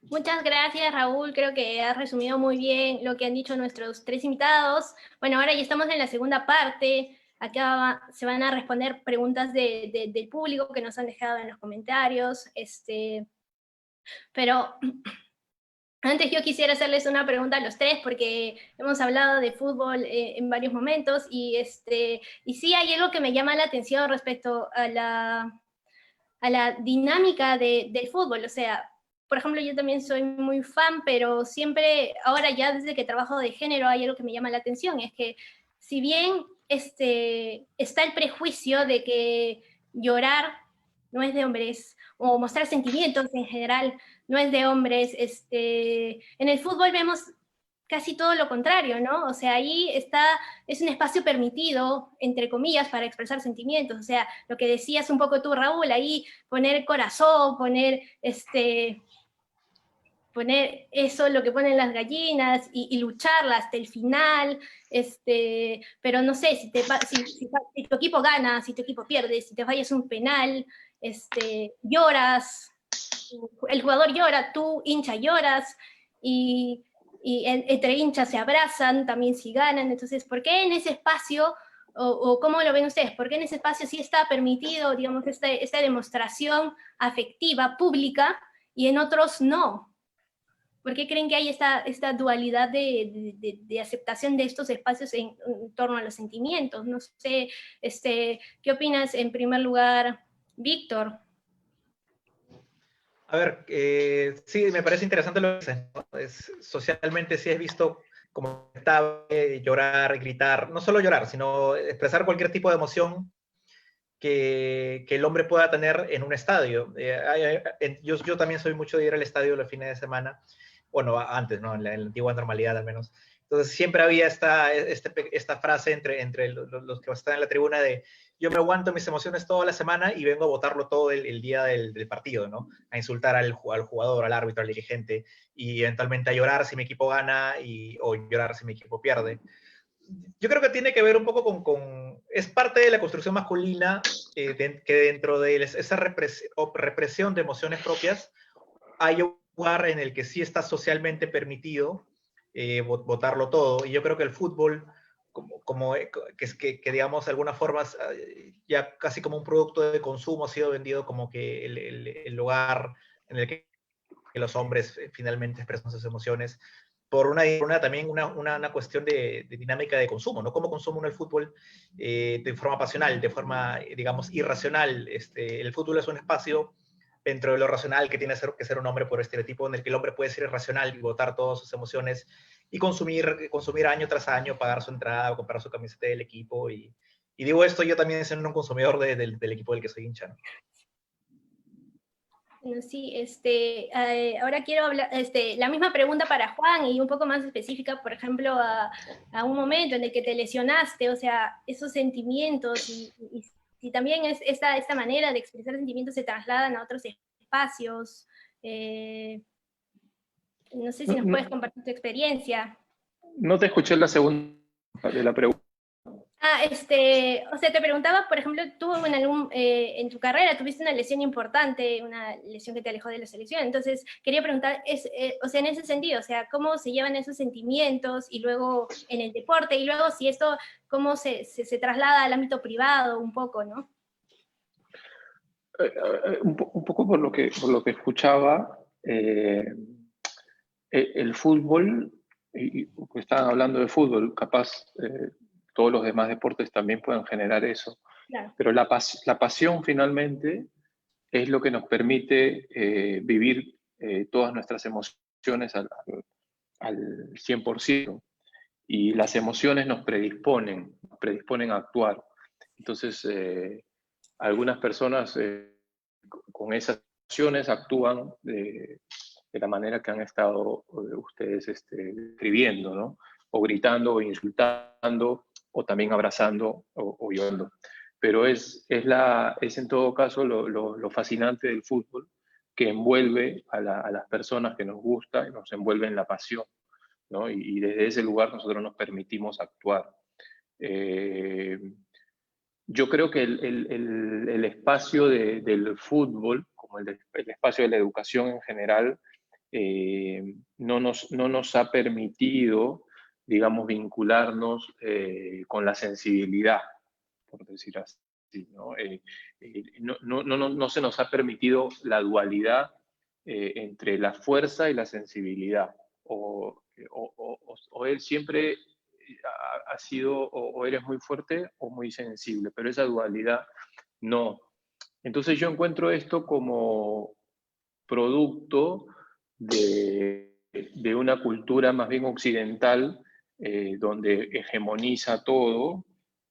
Muchas gracias, Raúl. Creo que has resumido muy bien lo que han dicho nuestros tres invitados. Bueno, ahora ya estamos en la segunda parte. Acá se van a responder preguntas del público que nos han dejado en los comentarios. Pero antes yo quisiera hacerles una pregunta a los tres, porque hemos hablado de fútbol en varios momentos, y sí hay algo que me llama la atención respecto a la dinámica del fútbol. O sea, por ejemplo, yo también soy muy fan, pero siempre, ahora ya desde que trabajo de género, hay algo que me llama la atención, es que si bien está el prejuicio de que llorar no es de hombres, o mostrar sentimientos en general, no es de hombres. En el fútbol vemos casi todo lo contrario, ¿no? O sea, ahí es un espacio permitido, entre comillas, para expresar sentimientos. O sea, lo que decías un poco tú, Raúl, ahí poner corazón, poner eso, lo que ponen las gallinas, y lucharla hasta el final, pero no sé, si tu equipo gana, si tu equipo pierde, si te fallas un penal, lloras, el jugador llora, tú, hincha, lloras, y entre hinchas se abrazan también si ganan. Entonces, ¿por qué en ese espacio, o cómo lo ven ustedes, por qué en ese espacio sí está permitido, digamos, esta demostración afectiva, pública, y en otros no? ¿Por qué creen que hay esta dualidad de aceptación de estos espacios en torno a los sentimientos? No sé, ¿qué opinas en primer lugar, Víctor? A ver, sí, me parece interesante lo que dices, ¿no? Socialmente sí es visto como llorar, gritar, no solo llorar, sino expresar cualquier tipo de emoción que el hombre pueda tener en un estadio. Yo también soy mucho de ir al estadio los fines de semana, bueno, antes, ¿no? En la antigua normalidad al menos. Entonces siempre había esta frase entre los que están en la tribuna de yo me aguanto mis emociones toda la semana y vengo a botarlo todo el día del partido, ¿no? A insultar al jugador, al árbitro, al dirigente, y eventualmente a llorar si mi equipo gana o llorar si mi equipo pierde. Yo creo que tiene que ver un poco es parte de la construcción masculina, que dentro de esa represión de emociones propias hay un lugar en el que sí está socialmente permitido votarlo todo. Y yo creo que el fútbol, que digamos, de alguna forma, ya casi como un producto de consumo, ha sido vendido como que el lugar en el que los hombres finalmente expresan sus emociones, por también una cuestión de dinámica de consumo, ¿no? Cómo consume uno el fútbol de forma pasional, de forma, digamos, irracional. El fútbol es un espacio dentro de lo racional que tiene que ser un hombre por estereotipo, en el que el hombre puede ser irracional y botar todas sus emociones y consumir año tras año, pagar su entrada o comprar su camiseta del equipo. Y digo esto yo también siendo un consumidor del equipo del que soy hincha, ¿no? Bueno, sí, ahora quiero hablar, la misma pregunta para Juan, y un poco más específica, por ejemplo, a un momento en el que te lesionaste, o sea, esos sentimientos, y también esta manera de expresar sentimientos se trasladan a otros espacios. No sé si nos puedes compartir tu experiencia. No te escuché la segunda de la pregunta. O sea, te preguntaba, por ejemplo, tú en tu carrera tuviste una lesión importante, una lesión que te alejó de la selección. Entonces, quería preguntar, o sea, en ese sentido, o sea, ¿cómo se llevan esos sentimientos y luego en el deporte? Y luego, si esto, ¿cómo se traslada al ámbito privado un poco, no? Un poco por lo que escuchaba, el fútbol, y estaban hablando de fútbol, capaz todos los demás deportes también pueden generar eso. Claro. Pero la pasión finalmente es lo que nos permite vivir todas nuestras emociones al 100%. Y las emociones nos predisponen a actuar. Entonces, algunas personas con esas emociones actúan de la manera que han estado ustedes escribiendo, ¿no? O gritando, o insultando, o también abrazando, o llorando. Pero es en todo caso lo fascinante del fútbol, que envuelve a las personas que nos gusta y nos envuelve en la pasión, ¿no? Y desde ese lugar nosotros nos permitimos actuar. Yo creo que el espacio del fútbol, como el espacio de la educación en general, no nos ha permitido, digamos, vincularnos con la sensibilidad, por decir así, ¿no? No se nos ha permitido la dualidad entre la fuerza y la sensibilidad. O él siempre ha sido o eres muy fuerte o muy sensible, pero esa dualidad no. Entonces yo encuentro esto como producto de una cultura más bien occidental, donde hegemoniza todo,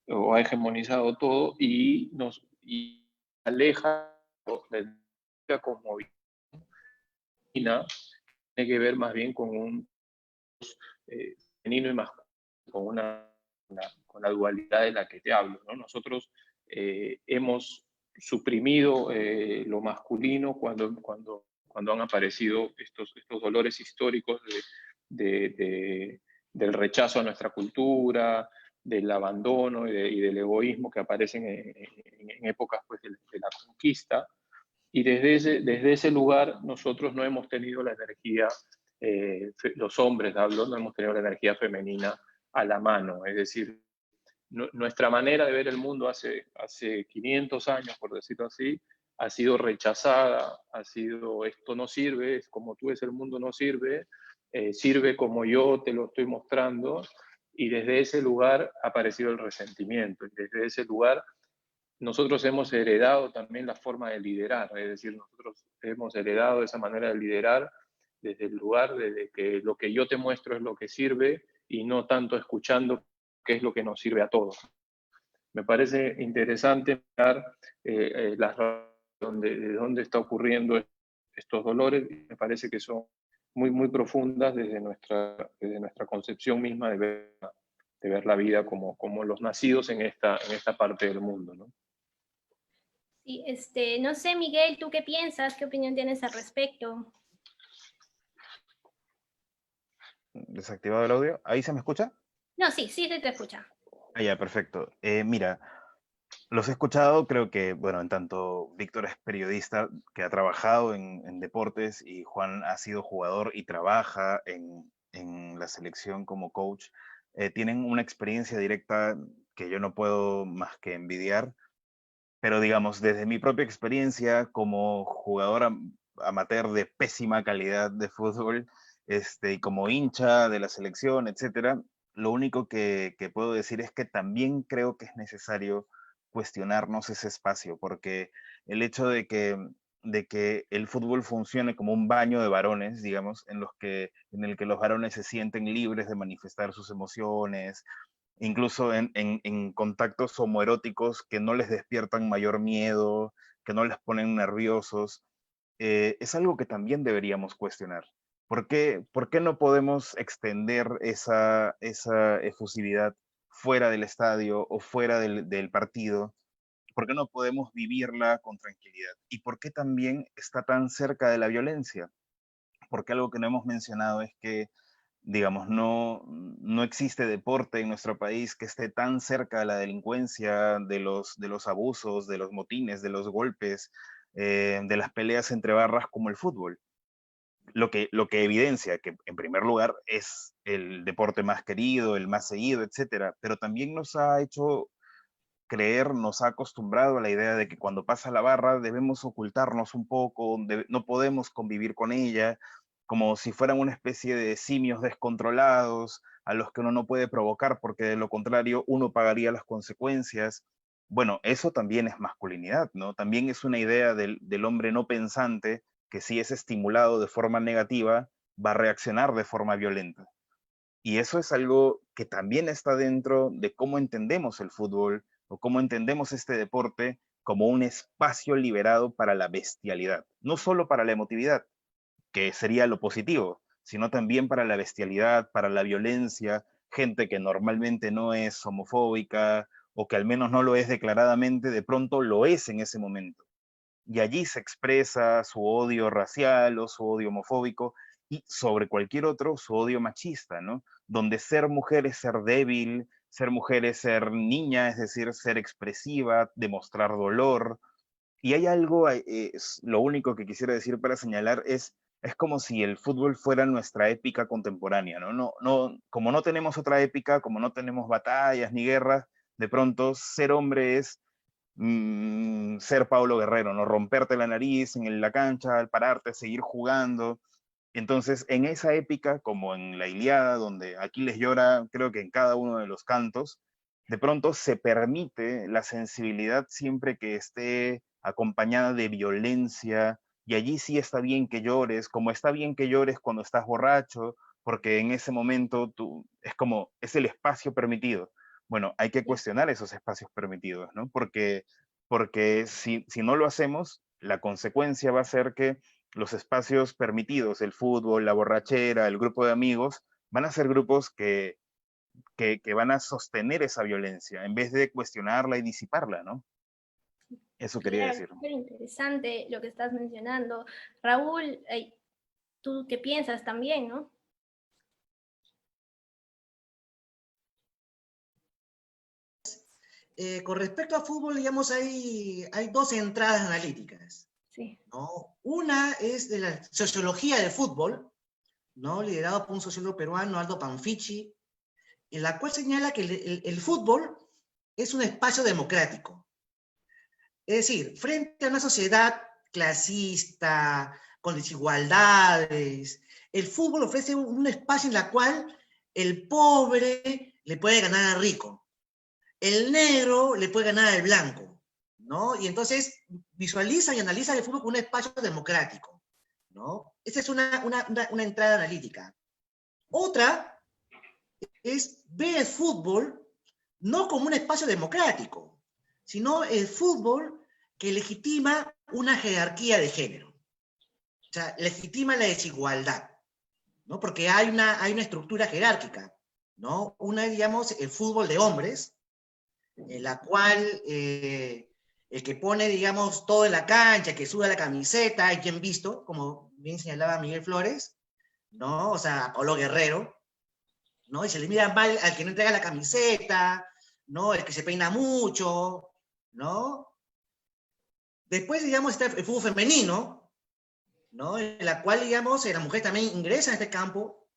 o ha hegemonizado todo, y nos aleja la cosmovisión tiene que ver más bien con un femenino y masculino, con la dualidad de la que te hablo, ¿no? Nosotros hemos suprimido lo masculino cuando han aparecido estos dolores históricos del rechazo a nuestra cultura, del abandono y del egoísmo que aparecen en épocas pues, de la conquista. Y desde ese lugar nosotros no hemos tenido la energía, los hombres hablo, no hemos tenido la energía femenina a la mano. Es decir, nuestra manera de ver el mundo hace 500 años, por decirlo así, ha sido rechazada, ha sido esto no sirve, es como tú ves el mundo no sirve, sirve como yo te lo estoy mostrando, y desde ese lugar ha aparecido el resentimiento, y desde ese lugar nosotros hemos heredado también la forma de liderar, es decir, nosotros hemos heredado esa manera de liderar desde el lugar de que lo que yo te muestro es lo que sirve y no tanto escuchando qué es lo que nos sirve a todos. Me parece interesante ver las razones de dónde está ocurriendo estos dolores, me parece que son muy profundas desde nuestra concepción misma de ver la vida como los nacidos en esta parte del mundo, ¿no? Sí, no sé, Miguel, ¿tú qué piensas? ¿Qué opinión tienes al respecto? Desactivado el audio. ¿Ahí se me escucha? No, sí se te escucha. Ah, ya, perfecto. Mira, los he escuchado, creo que, bueno, en tanto Víctor es periodista que ha trabajado en deportes y Juan ha sido jugador y trabaja en la selección como coach, tienen una experiencia directa que yo no puedo más que envidiar, pero digamos, desde mi propia experiencia como jugador amateur de pésima calidad de fútbol, y como hincha de la selección, etcétera, lo único que puedo decir es que también creo que es necesario cuestionarnos ese espacio, porque el hecho de que el fútbol funcione como un baño de varones, digamos, en el que los varones se sienten libres de manifestar sus emociones, incluso en contactos homoeróticos que no les despiertan mayor miedo, que no les ponen nerviosos, es algo que también deberíamos cuestionar. Por qué no podemos extender esa efusividad fuera del estadio o fuera del partido? ¿Por qué no podemos vivirla con tranquilidad? ¿Y por qué también está tan cerca de la violencia? Porque algo que no hemos mencionado es que, digamos, no existe deporte en nuestro país que esté tan cerca de la delincuencia, de los abusos, de los motines, de los golpes, de las peleas entre barras como el fútbol. Lo que evidencia que, en primer lugar, es el deporte más querido, el más seguido, etcétera, pero también nos ha hecho creer, nos ha acostumbrado a la idea de que cuando pasa la barra debemos ocultarnos un poco, no podemos convivir con ella, como si fueran una especie de simios descontrolados a los que uno no puede provocar porque de lo contrario uno pagaría las consecuencias. Bueno, eso también es masculinidad, ¿no? También es una idea del hombre no pensante que si es estimulado de forma negativa va a reaccionar de forma violenta. Y eso es algo que también está dentro de cómo entendemos el fútbol o cómo entendemos este deporte como un espacio liberado para la bestialidad, no solo para la emotividad, que sería lo positivo, sino también para la bestialidad, para la violencia, gente que normalmente no es homofóbica o que al menos no lo es declaradamente, de pronto lo es en ese momento. Y allí se expresa su odio racial o su odio homofóbico y sobre cualquier otro su odio machista, ¿no? Donde ser mujer es ser débil, ser mujer es ser niña, es decir, ser expresiva, demostrar dolor. Y hay algo, lo único que quisiera decir para señalar es como si el fútbol fuera nuestra épica contemporánea, ¿no? Como no tenemos otra épica, como no tenemos batallas ni guerras, de pronto ser hombre es ser Pablo Guerrero, ¿no? Romperte la nariz en la cancha, al pararte, seguir jugando. Entonces, en esa épica, como en la Ilíada, donde Aquiles llora, creo que en cada uno de los cantos, de pronto se permite la sensibilidad siempre que esté acompañada de violencia, y allí sí está bien que llores, como está bien que llores cuando estás borracho, porque en ese momento es el espacio permitido. Bueno, hay que cuestionar esos espacios permitidos, ¿no? Porque si no lo hacemos, la consecuencia va a ser que los espacios permitidos, el fútbol, la borrachera, el grupo de amigos, van a ser grupos que van a sostener esa violencia en vez de cuestionarla y disiparla, ¿no? Eso quería Claro, decir. súper interesante lo que estás mencionando. Raúl, ¿tú qué piensas también, no? Con respecto a fútbol, digamos, hay dos entradas analíticas, Sí. ¿no? Una es de la sociología del fútbol, ¿no? Liderado por un sociólogo peruano, Aldo Panfichi, en la cual señala que el fútbol es un espacio democrático. Es decir, frente a una sociedad clasista, con desigualdades, el fútbol ofrece un espacio en el cual el pobre le puede ganar al rico, el negro le puede ganar al blanco, ¿no? Y entonces visualiza y analiza el fútbol como un espacio democrático, ¿no? Esa es una entrada analítica. Otra es ver el fútbol no como un espacio democrático, sino el fútbol que legitima una jerarquía de género. O sea, legitima la desigualdad, ¿no? Porque hay una estructura jerárquica, ¿no? Una es, digamos, el fútbol de hombres, en la cual el que pone, digamos, todo en la cancha, que suda la camiseta, hay quien visto, como bien señalaba Miguel Flores, ¿no? O sea, Paulo Guerrero, ¿no? Y se le mira mal al que no entrega la camiseta, ¿no? El que se peina mucho, ¿no? Después, digamos, está el fútbol femenino, ¿no? En la cual, digamos, las mujeres también ingresan a este campo,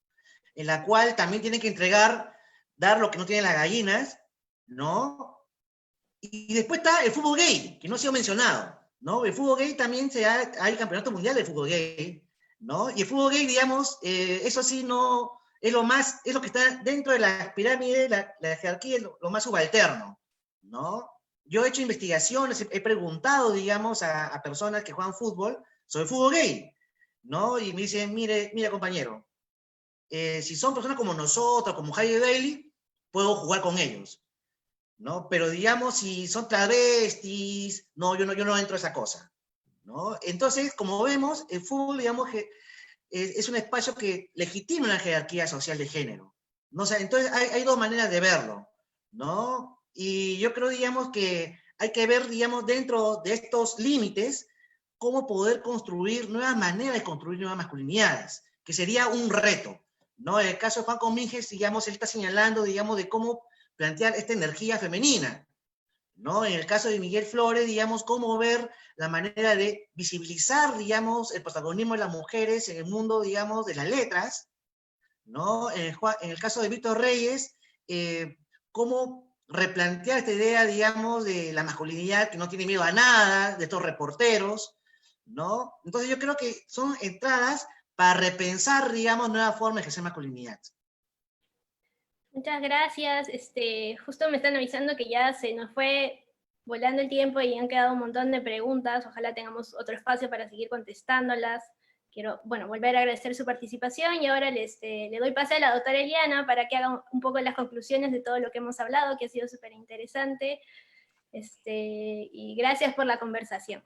en la cual también tienen que entregar, dar lo que no tienen las gallinas, ¿no? Y después está el fútbol gay, que no ha sido mencionado, ¿no? El fútbol gay también hay campeonato mundial de fútbol gay, ¿no? Y el fútbol gay, digamos, eso sí no, es lo que está dentro de la pirámide, la jerarquía, lo más subalterno, ¿no? Yo he hecho investigaciones, he preguntado, digamos, a personas que juegan fútbol sobre el fútbol gay, ¿no? Y me dicen, mire compañero, si son personas como nosotros, como Jaime Bailey, puedo jugar con ellos, ¿no? Pero digamos, si son travestis, no, yo no entro a esa cosa, ¿no? Entonces, como vemos, el fútbol, digamos, que es un espacio que legitima una jerarquía social de género, ¿no? O sea, entonces hay dos maneras de verlo, ¿no? Y yo creo, digamos, que hay que ver, digamos, dentro de estos límites, cómo poder construir nuevas maneras de construir nuevas masculinidades, que sería un reto, ¿no? En el caso de Juan Comínguez, digamos, él está señalando, digamos, de cómo plantear esta energía femenina, ¿no? En el caso de Miguel Flores, digamos, cómo ver la manera de visibilizar, digamos, el protagonismo de las mujeres en el mundo, digamos, de las letras, ¿no? En el caso de Víctor Reyes, cómo replantear esta idea, digamos, de la masculinidad que no tiene miedo a nada, de estos reporteros, ¿no? Entonces yo creo que son entradas para repensar, digamos, nuevas formas de ejercer masculinidad. Muchas gracias. Justo me están avisando que ya se nos fue volando el tiempo y han quedado un montón de preguntas. Ojalá tengamos otro espacio para seguir contestándolas. Quiero, bueno, volver a agradecer su participación y ahora le doy pase a la doctora Eliana para que haga un poco las conclusiones de todo lo que hemos hablado, que ha sido súper interesante. Y gracias por la conversación.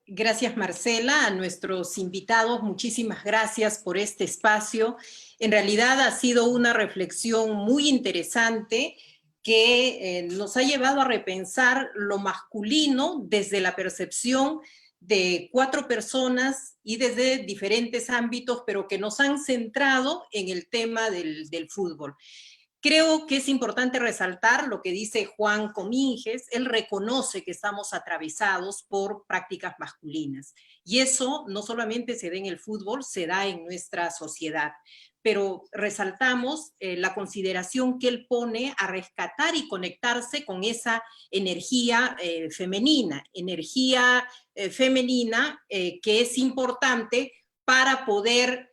Gracias, Marcela. A nuestros invitados, muchísimas gracias por este espacio. En realidad ha sido una reflexión muy interesante que nos ha llevado a repensar lo masculino desde la percepción de 4 personas y desde diferentes ámbitos, pero que nos han centrado en el tema del fútbol. Creo que es importante resaltar lo que dice Juan Comínguez. Él reconoce que estamos atravesados por prácticas masculinas. Y eso no solamente se da en el fútbol, se da en nuestra sociedad. Pero resaltamos la consideración que él pone a rescatar y conectarse con esa energía femenina, que es importante para poder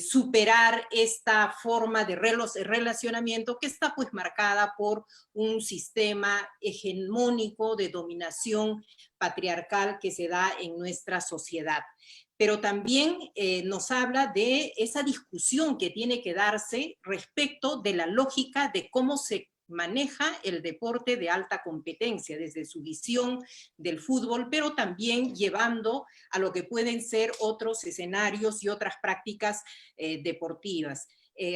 superar esta forma de relacionamiento que está pues marcada por un sistema hegemónico de dominación patriarcal que se da en nuestra sociedad. Pero también nos habla de esa discusión que tiene que darse respecto de la lógica de cómo se maneja el deporte de alta competencia desde su visión del fútbol, pero también llevando a lo que pueden ser otros escenarios y otras prácticas deportivas.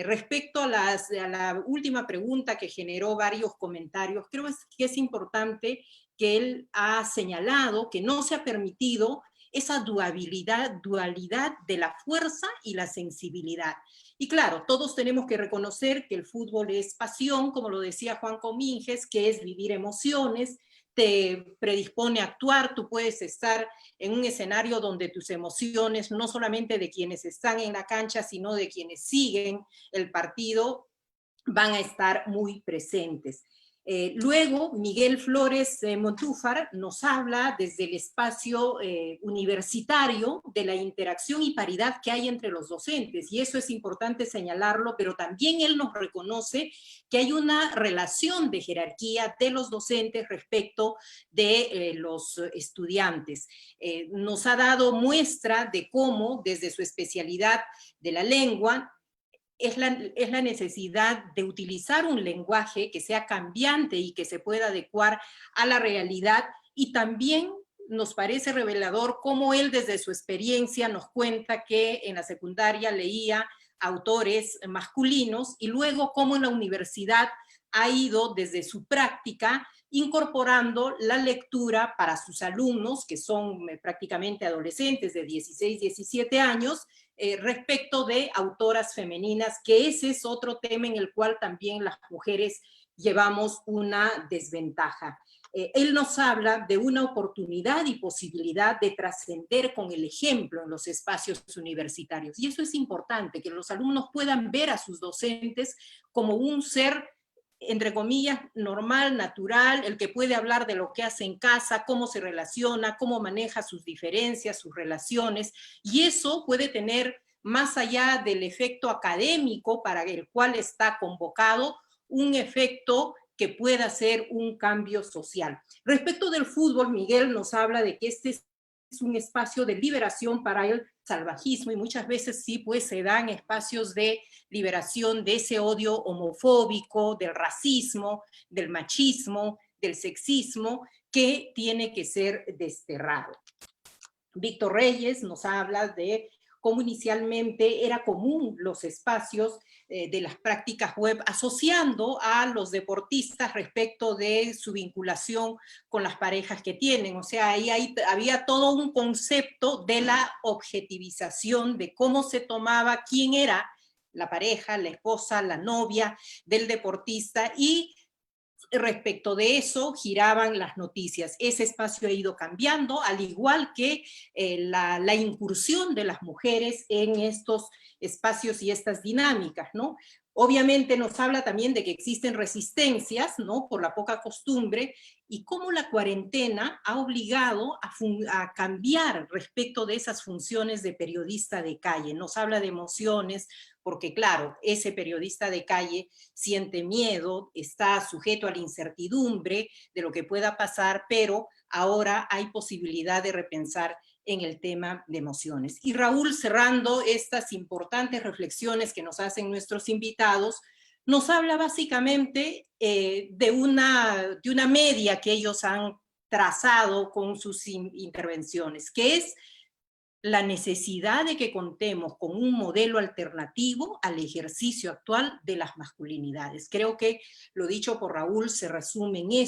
Respecto a la última pregunta que generó varios comentarios, creo que es importante que él ha señalado que no se ha permitido esa dualidad de la fuerza y la sensibilidad. Y claro, todos tenemos que reconocer que el fútbol es pasión, como lo decía Juan Comínguez, que es vivir emociones, te predispone a actuar, tú puedes estar en un escenario donde tus emociones, no solamente de quienes están en la cancha, sino de quienes siguen el partido, van a estar muy presentes. Luego, Miguel Flores Montúfar nos habla desde el espacio universitario de la interacción y paridad que hay entre los docentes, y eso es importante señalarlo, pero también él nos reconoce que hay una relación de jerarquía de los docentes respecto de los estudiantes. Nos ha dado muestra de cómo, desde su especialidad de la lengua, es la necesidad de utilizar un lenguaje que sea cambiante y que se pueda adecuar a la realidad, y también nos parece revelador cómo él desde su experiencia nos cuenta que en la secundaria leía autores masculinos y luego cómo en la universidad ha ido desde su práctica incorporando la lectura para sus alumnos, que son prácticamente adolescentes de 16, 17 años, respecto de autoras femeninas, que ese es otro tema en el cual también las mujeres llevamos una desventaja. Él nos habla de una oportunidad y posibilidad de trascender con el ejemplo en los espacios universitarios. Y eso es importante, que los alumnos puedan ver a sus docentes como un ser, entre comillas, normal, natural, el que puede hablar de lo que hace en casa, cómo se relaciona, cómo maneja sus diferencias, sus relaciones, y eso puede tener, más allá del efecto académico para el cual está convocado, un efecto que pueda ser un cambio social. Respecto del fútbol, Miguel nos habla de que este es un espacio de liberación para el salvajismo, y muchas veces sí, pues se dan espacios de liberación de ese odio homofóbico, del racismo, del machismo, del sexismo, que tiene que ser desterrado. Víctor Reyes nos habla de cómo inicialmente era común los espacios de las prácticas web asociando a los deportistas respecto de su vinculación con las parejas que tienen. O sea, ahí había todo un concepto de la objetivización de cómo se tomaba quién era la pareja, la esposa, la novia del deportista, y respecto de eso giraban las noticias. Ese espacio ha ido cambiando, al igual que la incursión de las mujeres en estos espacios y estas dinámicas, ¿no? Obviamente nos habla también de que existen resistencias, ¿no?, por la poca costumbre, y cómo la cuarentena ha obligado a cambiar respecto de esas funciones de periodista de calle. Nos habla de emociones, porque claro, ese periodista de calle siente miedo, está sujeto a la incertidumbre de lo que pueda pasar, pero ahora hay posibilidad de repensar en el tema de emociones. Y Raúl, cerrando estas importantes reflexiones que nos hacen nuestros invitados, nos habla básicamente de una media que ellos han trazado con sus intervenciones, que es la necesidad de que contemos con un modelo alternativo al ejercicio actual de las masculinidades. Creo que lo dicho por Raúl se resume en eso.